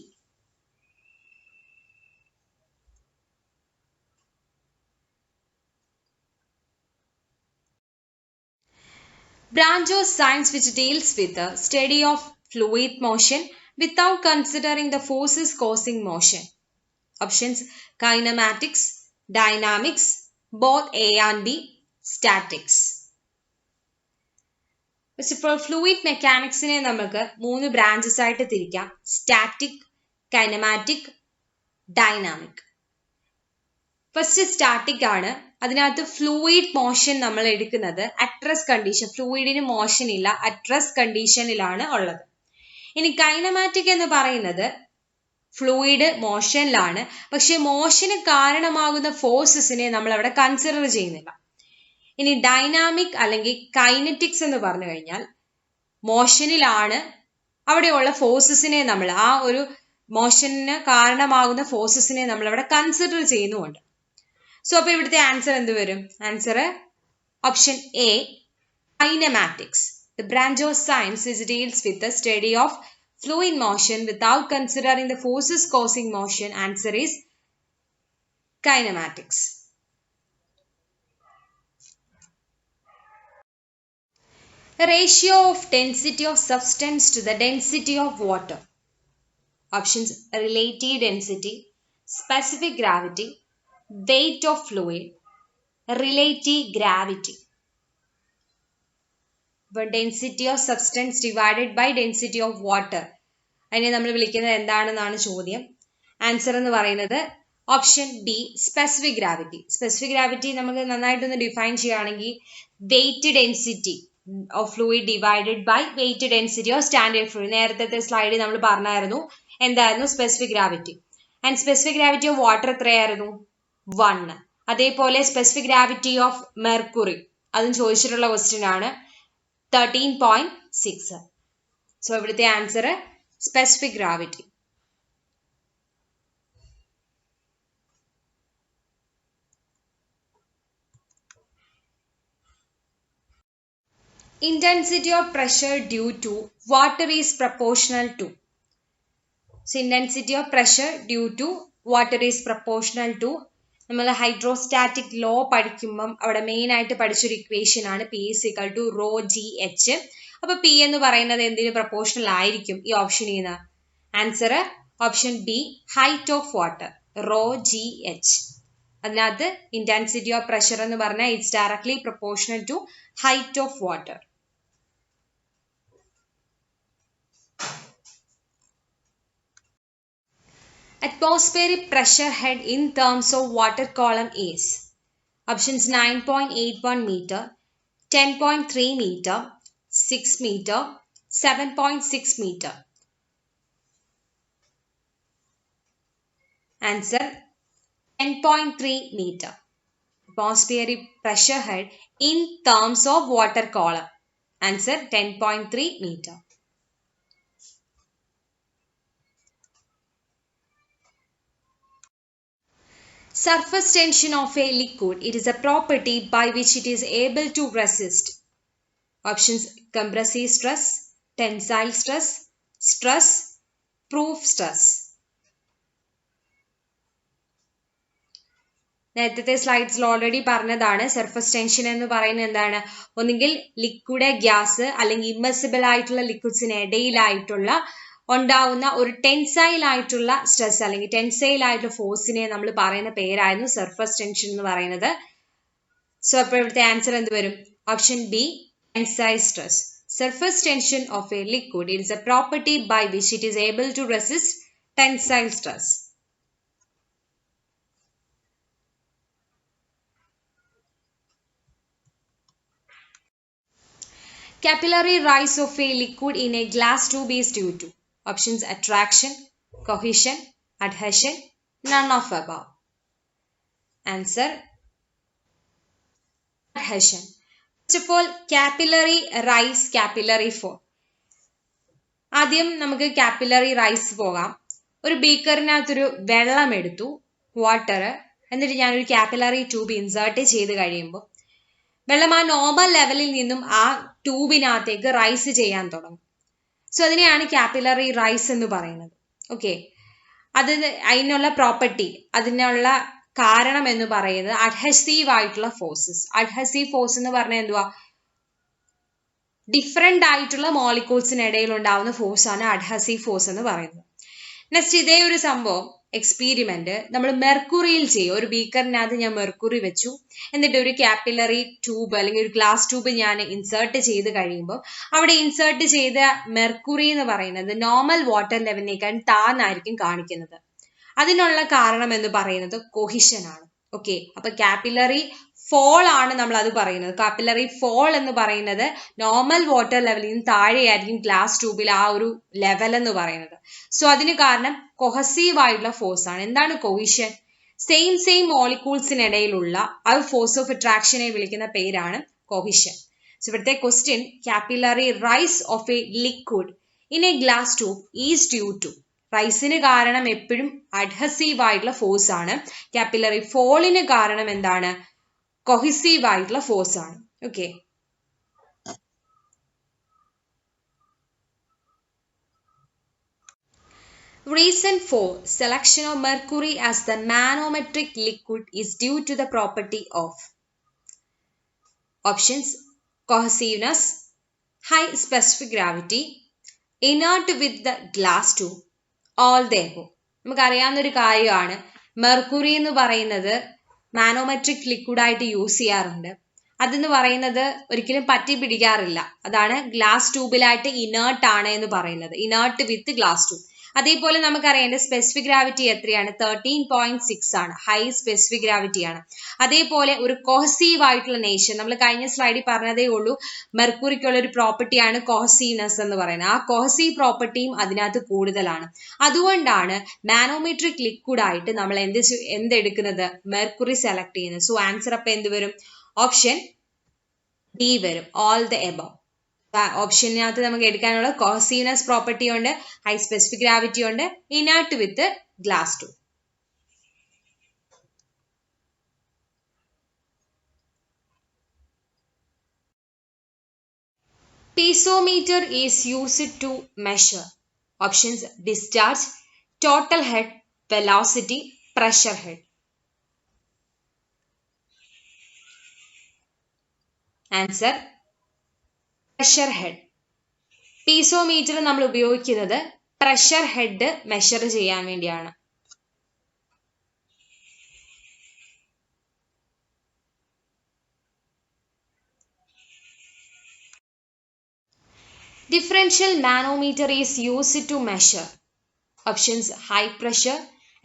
Branch of science which deals with the study of fluid motion without considering the forces causing motion. Options kinematics, dynamics, both A and B, statics. ഇപ്പോൾ fluid മെക്കാനിക്സിനെ നമുക്ക് 3 branches ആയിട്ട് തിരിക്കാം. Static, kinematic, dynamic. First static ആണ്. അതിനകത്ത് fluid motion നമ്മൾ എടുക്കുന്നത് at condition, ഫ്ലൂയിഡിന് motion ഇല്ല, at കണ്ടീഷനിലാണ് ഉള്ളത്. ഇനി കൈനമാറ്റിക് എന്ന് പറയുന്നത് ഫ്ലൂയിഡ് മോഷനിലാണ്, പക്ഷെ മോഷന് കാരണമാകുന്ന ഫോഴ്സസിനെ നമ്മൾ അവിടെ കൺസിഡർ ചെയ്യുന്നില്ല. ഇനി ഡൈനാമിക് അല്ലെങ്കിൽ കൈനറ്റിക്സ് എന്ന് പറഞ്ഞു കഴിഞ്ഞാൽ മോഷനിലാണ്, അവിടെയുള്ള ഫോഴ്സസിനെ നമ്മൾ ആ ഒരു മോഷന് കാരണമാകുന്ന ഫോഴ്സസിനെ നമ്മൾ അവിടെ കൺസിഡർ ചെയ്യുന്നുമുണ്ട്. സോ അപ്പൊ ഇവിടുത്തെ ആൻസർ എന്ത് വരും? Answer option A, kinematics. The branch of science which deals with the study of flow in motion without considering the forces causing motion? Answer is kinematics. A ratio of density of substance to the density of water. Options: relative density, specific gravity, weight of fluid, relative gravity. Density of substance divided by density of water. അതിനെ നമ്മൾ വിളിക്കുന്നത് എന്താണെന്നാണ് ചോദ്യം. Answer എന്ന് പറയുന്നത് option B, specific gravity. Specific gravity നമുക്ക് നന്നായിട്ടൊന്ന് define ചെയ്യുകയാണെങ്കിൽ weight density of fluid divided by weight density of standard fluid. നേരത്തെ സ്ലൈഡിൽ നമ്മൾ പറഞ്ഞായിരുന്നു എന്തായിരുന്നു specific gravity. And specific gravity of water എത്രയായിരുന്നു? 1. അതേപോലെ സ്പെസിഫിക് ഗ്രാവിറ്റി ഓഫ് മെർക്കുറി അതും ചോദിച്ചിട്ടുള്ള ക്വസ്റ്റ്യൻ ആണ്, 13.6. സോ ഇവിടുത്തെ answer specific gravity. Intensity of pressure due to water is proportional to. So intensity of pressure due to water is proportional to. നമ്മൾ hydrostatic law പഠിക്കുമ്പം അവിടെ main ആയിട്ട് പഠിച്ചൊരു equation ആണ് P = ρgh. അപ്പൊ P എന്ന് പറയുന്നത് എന്തിന് പ്രപ്പോർഷണൽ ആയിരിക്കും ഈ ഓപ്ഷനിൽ നിന്ന്? Answer option B, height of water, ρgh. അതിനകത്ത് ഇന്റൻസിറ്റി ഓഫ് പ്രഷർ എന്ന് പറഞ്ഞാൽ it's directly proportional to height of water. Atmospheric pressure head in terms of water column is. Options: 9.81 meter, 10.3 meter, 6 meter, 7.6 meter. Answer: 10.3 meter. Atmospheric pressure head in terms of water column. Answer: 10.3 meter. Surface tension of a liquid. It is a property by which it is able to resist. Options: compressive stress, tensile stress, stress, proof stress. നേരത്തെ സ്ലൈഡ്സിൽ already പറഞ്ഞതാണ് surface tension എന്ന് പറയുന്നത് എന്താണ്? ഒന്നുകിൽ liquid, gas അല്ലെങ്കിൽ ഇമ്മർസിബിൾ ആയിട്ടുള്ള ലിക്വിഡ്സിന് ഇടയിലായിട്ടുള്ള ഉണ്ടാവുന്ന ഒരു ടെൻസൈൽ ആയിട്ടുള്ള സ്ട്രെസ് അല്ലെങ്കിൽ ടെൻസൈൽ ആയിട്ടുള്ള ഫോഴ്സിനെ നമ്മൾ പറയുന്ന പേരായിരുന്നു സർഫസ് ടെൻഷൻ എന്ന് പറയുന്നത്. സോ അപ്പോൾ ഇവിടുത്തെ ആൻസർ എന്ത് വരും? Option B, tensile stress. Surface tension of a liquid it is a property by which it is able to resist tensile stress. Capillary rise of a liquid in a glass tube is due to. Options: attraction, cohesion, adhesion, none of above. Answer: adhesion. First of all, capillary rise, capillary fall. ആദ്യം നമുക്ക് capillary rise പോകാം. ഒരു ബീക്കറിനകത്തൊരു വെള്ളം എടുത്തു, water, എന്നിട്ട് ഞാനൊരു capillary tube insert ചെയ്ത് കഴിയുമ്പോൾ വെള്ളം ആ നോർമൽ ലെവലിൽ നിന്നും ആ ട്യൂബിനകത്തേക്ക് റൈസ് ചെയ്യാൻ തുടങ്ങും. സോ അതിനെയാണ് കാപ്പിലറി റൈസ് എന്ന് പറയുന്നത്. ഓക്കെ, അതിനുള്ള പ്രോപ്പർട്ടി, അതിനുള്ള കാരണം എന്ന് പറയുന്നത് അഡ്ഹസീവ് ആയിട്ടുള്ള ഫോഴ്സസ്. അഡ്ഹസീവ് ഫോഴ്സ് എന്ന് പറഞ്ഞാൽ എന്തുവാ? ഡിഫറെന്റ് ആയിട്ടുള്ള മോളിക്യൂൾസിനിടയിൽ ഉണ്ടാവുന്ന ഫോഴ്സ് ആണ് അഡ്ഹസീവ് ഫോഴ്സ് എന്ന് പറയുന്നത്. നെക്സ്റ്റ്, ഇതേ ഒരു സംഭവം എക്സ്പീരിമെന്റ് നമ്മൾ മെർക്കുറിയിൽ ചെയ്യും. ഒരു ബീക്കറിനകത്ത് ഞാൻ മെർക്കുറി വെച്ചു, എന്നിട്ട് ഒരു കാപ്പിലറി ട്യൂബ് അല്ലെങ്കിൽ ഒരു ഗ്ലാസ് ട്യൂബ് ഞാൻ ഇൻസേർട്ട് ചെയ്ത് കഴിയുമ്പോൾ അവിടെ ഇൻസേർട്ട് ചെയ്ത മെർക്കുറി എന്ന് പറയുന്നത് നോർമൽ വാട്ടർ ലെവലിനേക്കാൾ താഴ്ന്നായിരിക്കും കാണിക്കുന്നത്. അതിനുള്ള കാരണം എന്ന് പറയുന്നത് കൊഹിഷൻ ആണ്. ഓക്കെ, അപ്പൊ കാപ്പിലറി ഫോൾ ആണ് നമ്മൾ അത് പറയുന്നത്. കാപ്പിലറി ഫോൾ എന്ന് പറയുന്നത് നോർമൽ വാട്ടർ ലെവലിൽ നിന്ന് താഴെയായിരിക്കും ഗ്ലാസ് ട്യൂബിൽ ആ ഒരു ലെവൽ എന്ന് പറയുന്നത്. സോ അതിന് കാരണം കൊഹസീവ് ആയിട്ടുള്ള ഫോഴ്സ് ആണ്. എന്താണ് കൊഹിഷൻ? സെയിം മോളിക്യൂൾസിനിടയിലുള്ള ആ ഫോഴ്സ് ഓഫ് അട്രാക്ഷനെ വിളിക്കുന്ന പേരാണ് കൊഹിഷൻ. സോ ഇവിടുത്തെ question, capillary rise of a liquid in a glass tube is due to. റൈസിന് കാരണം എപ്പോഴും അഡ്ഹസീവ് ആയിട്ടുള്ള ഫോഴ്സ് ആണ്. കാപ്പിലറി ഫോളിന് കാരണം എന്താണ്? കൊഹിസീവ് ആയിട്ടുള്ള ഫോഴ്സ് ആണ്. Okay, Reason for selection of mercury as the manometric liquid is due to the property of options: cohesiveness, high specific gravity, inert with the glass tube, all the above. നമുക്കറിയാവുന്ന ഒരു കാര്യമാണ് mercury എന്ന് പറയുന്നത് manometric ലിക്വിഡായിട്ട് use ചെയ്യാറുണ്ട്. അതെന്ന് പറയുന്നത് ഒരിക്കലും പറ്റി പിടിക്കാറില്ല. അതാണ് ഗ്ലാസ് ട്യൂബിലായിട്ട് ഇനേർട്ട് ആണ് എന്ന് പറയുന്നത്. Inert with glass tube. അതേപോലെ നമുക്കറിയാം സ്പെസിഫിക് ഗ്രാവിറ്റി എത്രയാണ്? 13.6 ആണ്. ഹൈ സ്പെസിഫിക് ഗ്രാവിറ്റി ആണ്. അതേപോലെ ഒരു കോഹസീവ് ആയിട്ടുള്ള നേച്ചർ, നമ്മൾ കഴിഞ്ഞ സ്ലൈഡിൽ പറഞ്ഞതേ ഉള്ളൂ, മെർക്കുറിക്കുള്ള ഒരു പ്രോപ്പർട്ടിയാണ് കോഹസീവ്നെസ് എന്ന് പറയുന്നത്. ആ കോഹസീവ് പ്രോപ്പർട്ടിയും അതിനകത്ത് കൂടുതലാണ്. അതുകൊണ്ടാണ് മാനോമെട്രിക് ലിക്വിഡ് ആയിട്ട് നമ്മൾ എന്തെടുക്കുന്നത്? മെർക്കുറി സെലക്ട് ചെയ്യുന്നത്. സോ ആൻസർ അപ്പൊ എന്ത് വരും? ഓപ്ഷൻ ഡി വരും, ഓൾ ദ എബവ്. ഓപ്ഷനകത്ത് നമുക്ക് എടുക്കാനുള്ള കോഹസീവ്നെസ് പ്രോപ്പർട്ടി ഉണ്ട്, ഹൈ സ്പെസിഫിക് ഗ്രാവിറ്റി ഉണ്ട്, inert with glass tube. Piezometer is used to measure options: discharge, total head, velocity, pressure head. Answer pressure head. Piezometer നമ്മൾ ഉപയോഗിക്കുന്നത് പ്രഷർ ഹെഡ് മെഷർ ചെയ്യാൻ വേണ്ടിയാണ്. Differential manometer is used to measure options: high pressure,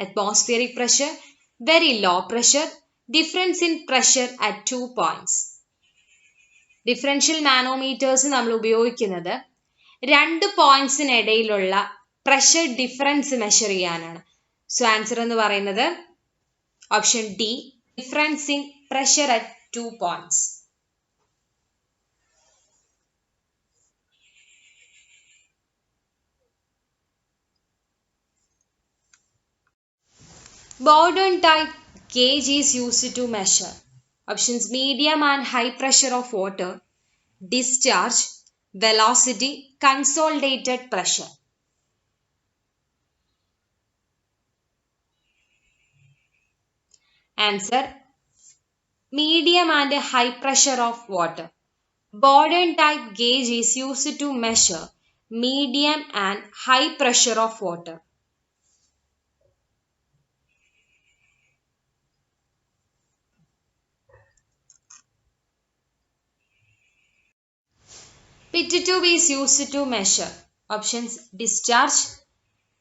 atmospheric pressure, very low pressure, difference in pressure at 2 points. Differential manometers നമ്മൾ ഉപയോഗിക്കുന്നത് 2 പോയിന്റ്സിനിടയിലുള്ള pressure difference measure ചെയ്യാനാണ്. So answer എന്ന് പറയുന്നത് option D, difference in pressure at 2 points. Bourdon type gauge is used to measure options: medium and high pressure of water, discharge, velocity, consolidated pressure. Answer: medium and high pressure of water. Bourdon type gauge is used to measure medium and high pressure of water. Pit tube is used to measure options: discharge,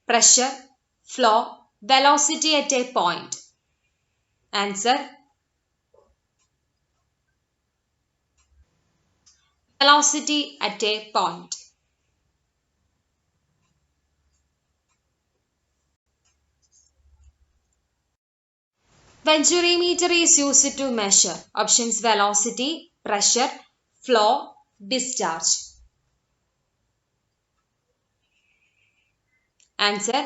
pressure, flow, velocity at a point. Answer: velocity at a point. Venturimeter is used to measure options: velocity, pressure, flow, discharge. Answer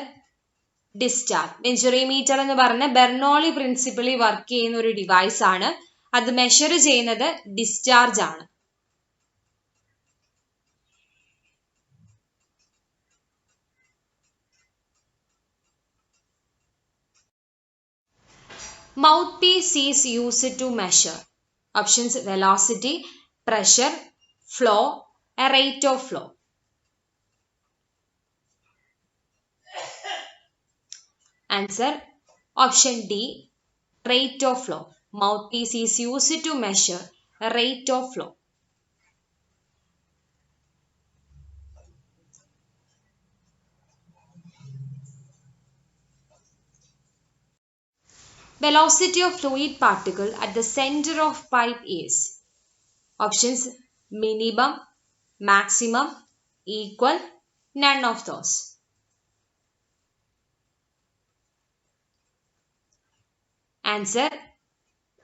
discharge. Venturimeter എന്ന് പറഞ്ഞ Bernoulli പ്രിൻസിപ്പിളിൽ work ചെയ്യുന്ന ഒരു device ആണ്. അത് measure ചെയ്യുന്നത് discharge ആണ്. Mouthpiece is used to measure options: velocity, pressure, flow, a rate of flow. Answer option D, rate of flow. Mouthpiece is used to measure a rate of flow. Velocity of fluid particle at the center of pipe is options: minimum, maximum, equal, none of those. Answer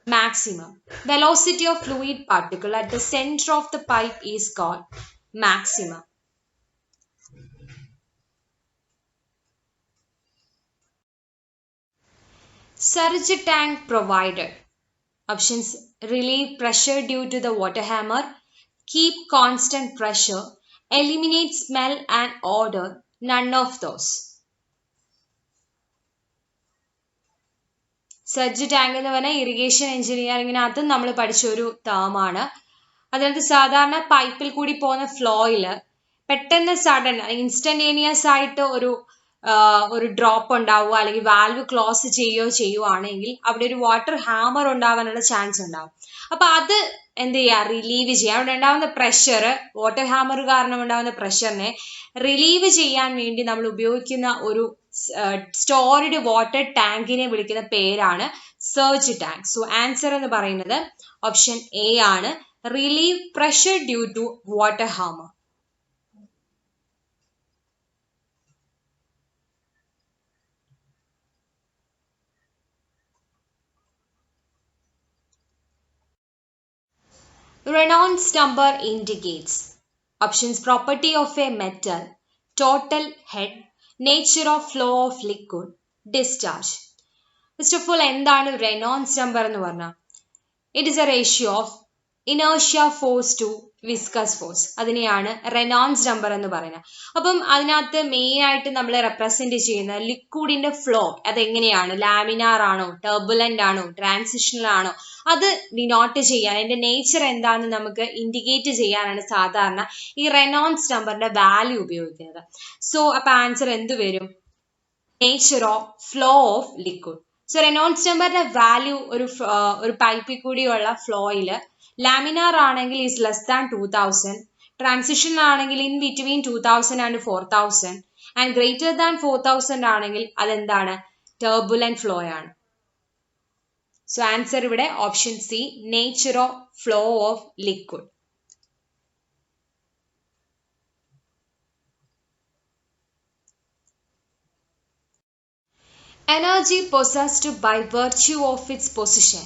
maximum. Velocity of fluid particle at the center of the pipe is called maximum. Surge tank provided options: relieve pressure due to the water hammer, keep constant pressure, eliminate smell and odor, none of those. Surge tank എന്ന് പറഞ്ഞാൽ irrigation എഞ്ചിനീയറിങ്ങിനകത്ത് നമ്മൾ പഠിച്ച ഒരു ടേമാണ്. അതിനകത്ത് സാധാരണ പൈപ്പിൽ കൂടി പോകുന്ന ഫ്ലോയില് പെട്ടെന്ന് സഡൻ ഇൻസ്റ്റന്റേനിയസ് ആയിട്ട് ഒരു ഡ്രോപ്പ് ഉണ്ടാവുക അല്ലെങ്കിൽ വാൽവ് ക്ലോസ് ചെയ്യുവാണെങ്കിൽ അവിടെ ഒരു വാട്ടർ ഹാമർ ഉണ്ടാവാനുള്ള ചാൻസ് ഉണ്ടാവും. അപ്പൊ അത് എന്ത് ചെയ്യുക, റിലീവ് ചെയ്യുക. അവിടെ ഉണ്ടാവുന്ന പ്രഷർ, വാട്ടർ ഹാമർ കാരണം ഉണ്ടാവുന്ന പ്രഷറിനെ റിലീവ് ചെയ്യാൻ വേണ്ടി നമ്മൾ ഉപയോഗിക്കുന്ന ഒരു സ്റ്റോർഡ് വാട്ടർ ടാങ്കിനെ വിളിക്കുന്ന പേരാണ് സർജ് ടാങ്ക്. സോ ആൻസർ എന്ന് പറയുന്നത് ഓപ്ഷൻ എ ആണ്, relieve pressure due to water hammer. Reynolds number indicates options: property of a metal, total head, nature of flow of liquid, discharge. First of all, എന്താണ് Reynolds number എന്ന് പറഞ്ഞാൽ? It is a ratio of inertia force to viscous force. അതിനെയാണ് Reynolds number എന്ന് പറയുന്നത്. അപ്പം അതിനകത്ത് main ആയിട്ട് നമ്മൾ റെപ്രസെന്റ് ചെയ്യുന്ന ലിക്വിഡിന്റെ ഫ്ലോ അതെങ്ങനെയാണ്, ലാമിനാർ ആണോ, ടർബുലന്റ് ആണോ, ട്രാൻസിഷണൽ ആണോ, അത് ഡിനോട്ട് ചെയ്യാൻ, അതിന്റെ നേച്ചർ എന്താണെന്ന് നമുക്ക് ഇൻഡിക്കേറ്റ് ചെയ്യാനാണ് സാധാരണ ഈ റെനോൾഡ്സ് നമ്പറിന്റെ വാല്യൂ ഉപയോഗിക്കുന്നത്. സോ അപ്പൊ ആൻസർ എന്ത് വരും? Nature of flow of liquid. So Reynolds നമ്പറിന്റെ വാല്യൂ ഒരു പൈപ്പിൽ കൂടിയുള്ള ഫ്ലോയില് ലാമിനാർ ആണെങ്കിൽ ഈസ് ലെസ് ദാൻ 2000, ട്രാൻസിഷണൽ ആണെങ്കിൽ in between 2000 and 4000, and greater than 4000 ആണെങ്കിൽ അതെന്താണ്? ടർബുലന്റ് ഫ്ലോ ആണ്. സോ ആൻസർ ഇവിടെ option C, nature of flow of liquid. Energy possessed by virtue of its position.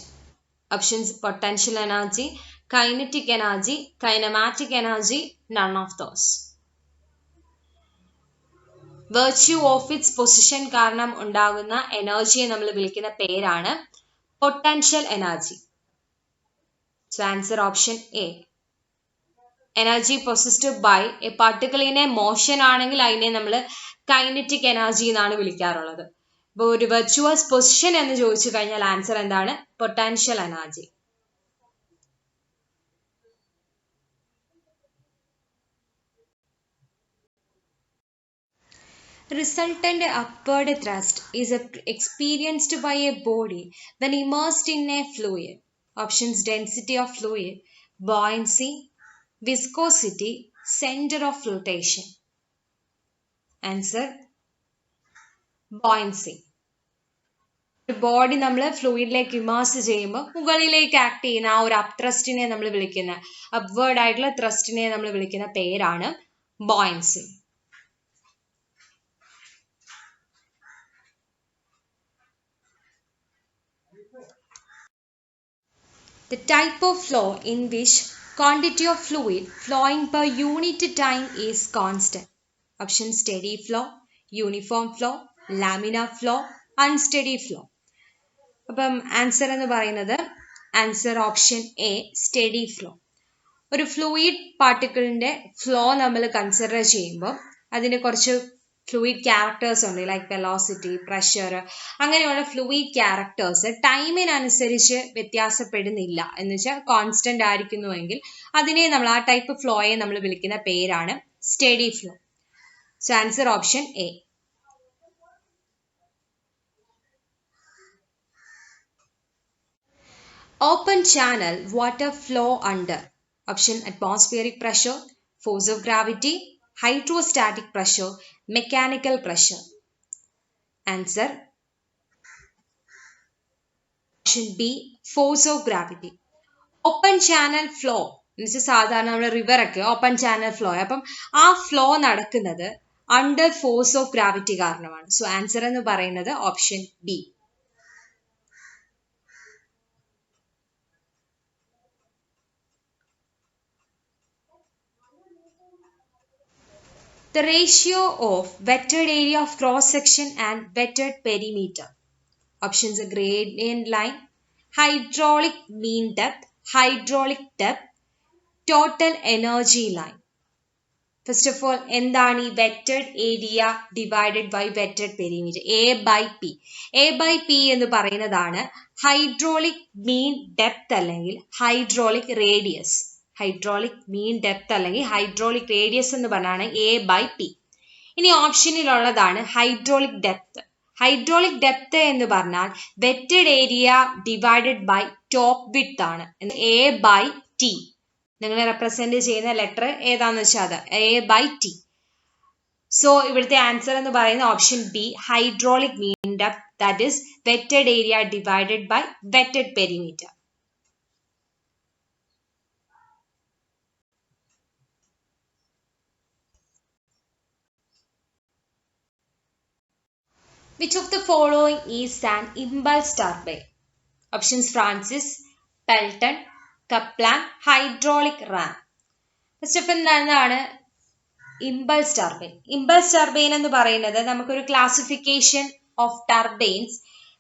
Options: potential energy, kinetic energy, kinematic energy, none of those. Virtue of its position കാരണം ഉണ്ടാകുന്ന എനർജിയെ നമ്മൾ വിളിക്കുന്ന പേരാണ് potential energy. So answer option A. Energy possessed by a പാർട്ടിക്കിളിനെ motion ആണെങ്കിൽ അതിനെ നമ്മൾ kinetic energy എന്നാണ് വിളിക്കാറുള്ളത്. അപ്പോൾ ഒരു വെർച്വസ് പൊസിഷൻ എന്ന് ചോദിച്ചു കഴിഞ്ഞാൽ ആൻസർ എന്താണ്? Potential energy. Resultant upward thrust is experienced by a body when immersed in a fluid. Options: density of fluid, buoyancy, viscosity, center of flotation. Answer: buoyancy. Body നമ്മൾ ഫ്ലൂയിഡിലേക്ക് immerse ചെയ്യുമ്പോൾ മുകളിലേക്ക് act ചെയ്യുന്ന ആ ഒരു അപ്ത്രസ്റ്റിനെ നമ്മൾ വിളിക്കുന്ന, അപ്വേർഡ് ആയിട്ടുള്ള ത്രസ്റ്റിനെ നമ്മൾ വിളിക്കുന്ന പേരാണ് buoyancy. The type of flow in which quantity of fluid flowing per unit time is constant. Option: steady flow, uniform flow, laminar flow, unsteady flow. അപ്പം ആൻസർ എന്ന് പറയുന്നത് answer option A, study flow. ഒരു fluid പാർട്ടിക്കിളിന്റെ flow നമ്മൾ consider ചെയ്യുമ്പോൾ അതിന് കുറച്ച് fluid characters ഉണ്ട്, like velocity, pressure, അങ്ങനെയുള്ള ഫ്ലൂയിഡ് ക്യാരക്ടേഴ്സ് ടൈമിനനുസരിച്ച് വ്യത്യാസപ്പെടുന്നില്ല എന്ന് വെച്ചാൽ കോൺസ്റ്റന്റ് ആയിരിക്കുന്നുവെങ്കിൽ അതിനെ നമ്മൾ ആ ടൈപ്പ് ഫ്ലോയെ നമ്മൾ വിളിക്കുന്ന പേരാണ് study flow. So answer option A. Open channel water flow under. Option: atmospheric pressure, force of gravity, hydrostatic pressure, mechanical pressure. Answer: option B, force of gravity. Open channel flow എന്നുവെച്ചാൽ സാധാരണ നമ്മുടെ river ഒക്കെ open channel flow, അപ്പം ആ flow നടക്കുന്നത് under force of gravity കാരണമാണ്. So answer എന്ന് പറയുന്നത് option B. The ratio of wetted area of cross section and wetted perimeter. Options: gradient line, hydraulic mean depth, hydraulic depth, total energy line. First of all എന്താണ് ഈ wetted area divided by wetted perimeter? A by P എന്ന് പറയുന്നതാണ് hydraulic mean depth അല്ലെങ്കിൽ hydraulic radius. Hydraulic mean depth അല്ലെങ്കിൽ hydraulic radius എന്ന് പറഞ്ഞാണ് A by P. ഇനി ഓപ്ഷനിലുള്ളതാണ് ഹൈഡ്രോളിക് ഡെപ്ത്. ഹൈഡ്രോളിക് ഡെപ്ത് എന്ന് പറഞ്ഞാൽ wetted area divided by top width ആണ്. A by T. നിങ്ങൾ റെപ്രസെന്റ് ചെയ്യുന്ന ലെറ്റർ ഏതാന്ന് വെച്ചാൽ അത് എ ബൈ ടി. സോ ഇവിടുത്തെ ആൻസർ എന്ന് പറയുന്നത് option B, hydraulic mean depth, that is wetted area divided by wetted perimeter. Which of the following is an impulse turbine? Options: Francis, Pelton, Kaplan, hydraulic ram. First of എന്താണ് impulse turbine? Impulse turbine എന്ന് പറയുന്നത് നമുക്കൊരു classification of turbines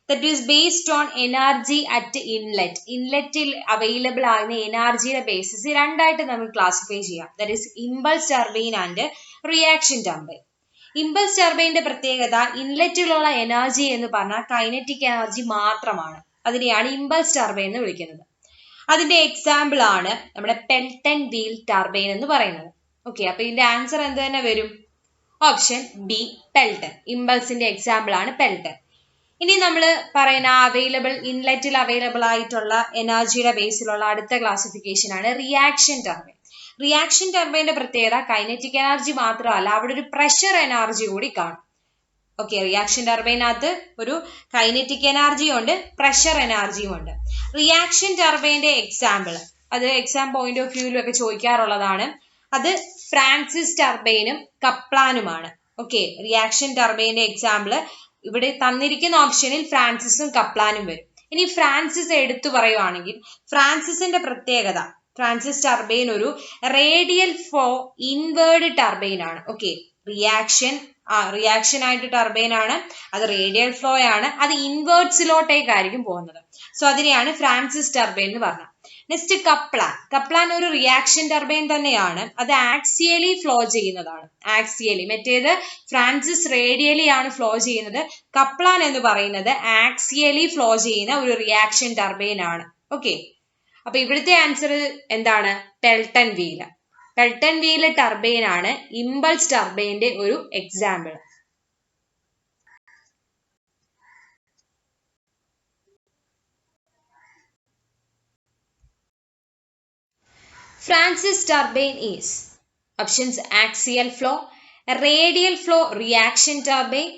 that is based on energy at inlet. ഇൻലെറ്റിൽ available ആകുന്ന എനർജിയുടെ basis രണ്ടായിട്ട് നമുക്ക് classify ചെയ്യാം. That is impulse turbine and reaction turbine. Impulse ടർബൈന്റെ പ്രത്യേകത ഇൻലെറ്റിലുള്ള എനർജി എന്ന് പറഞ്ഞാൽ കൈനറ്റിക് എനർജി മാത്രമാണ്. അതിനെയാണ് ഇമ്പൾസ് ടർബൈൻ എന്ന് വിളിക്കുന്നത്. അതിന്റെ എക്സാമ്പിൾ ആണ് നമ്മുടെ പെൽട്ടൺ വീൽ ടർബൈൻ എന്ന് പറയുന്നത്. ഓക്കെ, അപ്പൊ ഇതിന്റെ ആൻസർ എന്ത് തന്നെ വരും? Option B, Pelton. ഇമ്പൾസിന്റെ എക്സാമ്പിൾ ആണ് പെൽട്ടൺ. ഇനി നമ്മൾ പറയുന്ന ഇൻലെറ്റിൽ അവൈലബിൾ ആയിട്ടുള്ള എനർജിയുടെ ബേസിലുള്ള അടുത്ത ക്ലാസിഫിക്കേഷൻ ആണ് റിയാക്ഷൻ ടർബൈൻ. റിയാക്ഷൻ ടർബൈന്റെ പ്രത്യേകത കൈനറ്റിക് എനർജി മാത്രമല്ല, അവിടെ ഒരു പ്രഷർ എനർജി കൂടി കാണും. ഓക്കെ, റിയാക്ഷൻ ടർബൈനകത്ത് ഒരു കൈനറ്റിക് എനർജിയും ഉണ്ട്, പ്രഷർ എനർജിയും ഉണ്ട്. റിയാക്ഷൻ ടർബൈന്റെ എക്സാമ്പിൾ, അത് എക്സാം പോയിന്റ് ഓഫ് വ്യൂവിലും ഒക്കെ ചോദിക്കാറുള്ളതാണ്. അത് ഫ്രാൻസിസ് ടർബൈനും കപ്ലാനുമാണ്. ഓക്കെ, റിയാക്ഷൻ ടർബൈന്റെ എക്സാമ്പിൾ ഇവിടെ തന്നിരിക്കുന്ന ഓപ്ഷനിൽ ഫ്രാൻസിസും കപ്ലാനും വരും. ഇനി ഫ്രാൻസിസ് എടുത്തു പറയുവാണെങ്കിൽ ഫ്രാൻസിസിന്റെ പ്രത്യേകത, ഫ്രാൻസിസ് ടർബൈൻ ഒരു റേഡിയൽ ഫ്ലോ ഇൻവേർഡ് ടർബൈൻ ആണ്. ഓക്കെ, റിയാക്ഷൻ ആയിട്ട് ടർബൈൻ ആണ്, അത് റേഡിയൽ ഫ്ലോ ആണ്, അത് ഇൻവേർട്സിലോട്ടേക്കായിരിക്കും പോകുന്നത്. സോ അതിനെയാണ് ഫ്രാൻസിസ് ടർബൈൻ എന്ന് പറഞ്ഞത്. നെക്സ്റ്റ് കപ്ലാൻ ഒരു റിയാക്ഷൻ ടർബൈൻ തന്നെയാണ്, അത് ആക്സിയലി ഫ്ലോ ചെയ്യുന്നതാണ്. ആക്സിയലി, മറ്റേത് ഫ്രാൻസിസ് റേഡിയലി ആണ് ഫ്ലോ ചെയ്യുന്നത്. കപ്ലാൻ എന്ന് പറയുന്നത് ആക്സിയലി ഫ്ലോ ചെയ്യുന്ന ഒരു റിയാക്ഷൻ ടർബൈൻ ആണ്. ഓക്കെ, അപ്പൊ ഇവിടുത്തെ ആൻസർ എന്താണ്? Pelton wheel. Pelton wheel turbine ആണ് ഇമ്പൾസ് ടർബൈന്റെ ഒരു example. Francis turbine is options: axial flow, radial flow reaction turbine,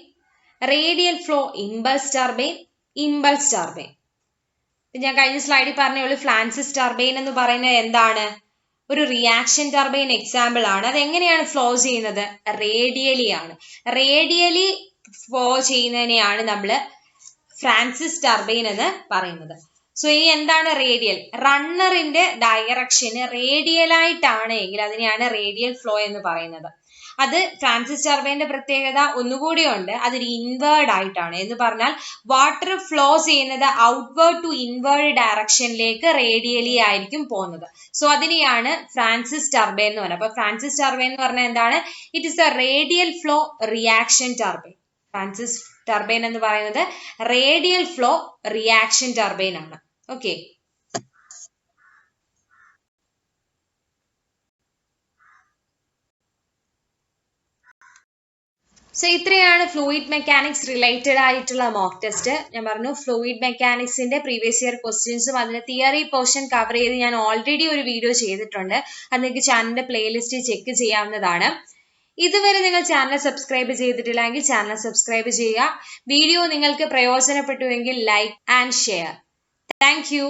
radial flow impulse turbine, impulse turbine. ഞാൻ കഴിഞ്ഞ സ്ലൈഡിൽ പറഞ്ഞോളൂ, ഫ്രാൻസിസ് ടർബൈൻ എന്ന് പറയുന്നത് എന്താണ്? ഒരു റിയാക്ഷൻ ടർബൈൻ എക്സാമ്പിൾ ആണ്. അത് എങ്ങനെയാണ് ഫ്ലോ ചെയ്യുന്നത്? റേഡിയലി ആണ്. റേഡിയലി ഫ്ലോ ചെയ്യുന്നതിനെയാണ് നമ്മൾ ഫ്രാൻസിസ് ടർബൈൻ എന്ന് പറയുന്നത്. സോ ഇനി എന്താണ് റേഡിയൽ? റണ്ണറിന്റെ ഡയറക്ഷന് റേഡിയലായിട്ടാണ് എങ്കിൽ അതിനെയാണ് റേഡിയൽ ഫ്ലോ എന്ന് പറയുന്നത്. അത് ഫ്രാൻസിസ് ടർബൈന്റെ പ്രത്യേകത ഒന്നുകൂടി ഉണ്ട്, അതൊരു ഇൻവേർഡ് ആയിട്ടാണ്. എന്ന് പറഞ്ഞാൽ വാട്ടർ ഫ്ലോ ചെയ്യുന്നത് ഔട്ട്വേർഡ് ടു ഇൻവേർഡ് ഡയറക്ഷനിലേക്ക് റേഡിയലി ആയിരിക്കും പോകുന്നത്. സോ അതിനെയാണ് ഫ്രാൻസിസ് ടർബൈൻ എന്ന് പറയുന്നത്. അപ്പൊ ഫ്രാൻസിസ് ടർബൈൻ എന്ന് പറഞ്ഞാൽ എന്താണ്? It is A radial flow reaction turbine. Francis turbine എന്ന് പറയുന്നത് റേഡിയൽ ഫ്ലോ റിയാക്ഷൻ ടർബൈൻ ആണ്. ഓക്കെ, സോ ഇത്രയാണ് ഫ്ലൂയിഡ് മെക്കാനിക്സ് റിലേറ്റഡ് ആയിട്ടുള്ള മോക്ക് ടെസ്റ്റ്. ഞാൻ പറഞ്ഞു ഫ്ലൂയിഡ് മെക്കാനിക്സിന്റെ പ്രീവിയസ് ഇയർ ക്വസ്റ്റ്യൻസും അതിന്റെ തിയറി പോർഷൻ കവർ ചെയ്ത് ഞാൻ ഓൾറെഡി ഒരു വീഡിയോ ചെയ്തിട്ടുണ്ട്. അത് നിങ്ങൾക്ക് ചാനലിന്റെ പ്ലേലിസ്റ്റ് ചെക്ക് ചെയ്യാവുന്നതാണ്. ഇതുവരെ നിങ്ങൾ ചാനൽ സബ്സ്ക്രൈബ് ചെയ്തിട്ടില്ലെങ്കിൽ ചാനൽ സബ്സ്ക്രൈബ് ചെയ്യുക. വീഡിയോ നിങ്ങൾക്ക് പ്രയോജനപ്പെട്ടുവെങ്കിൽ like and share. Thank U.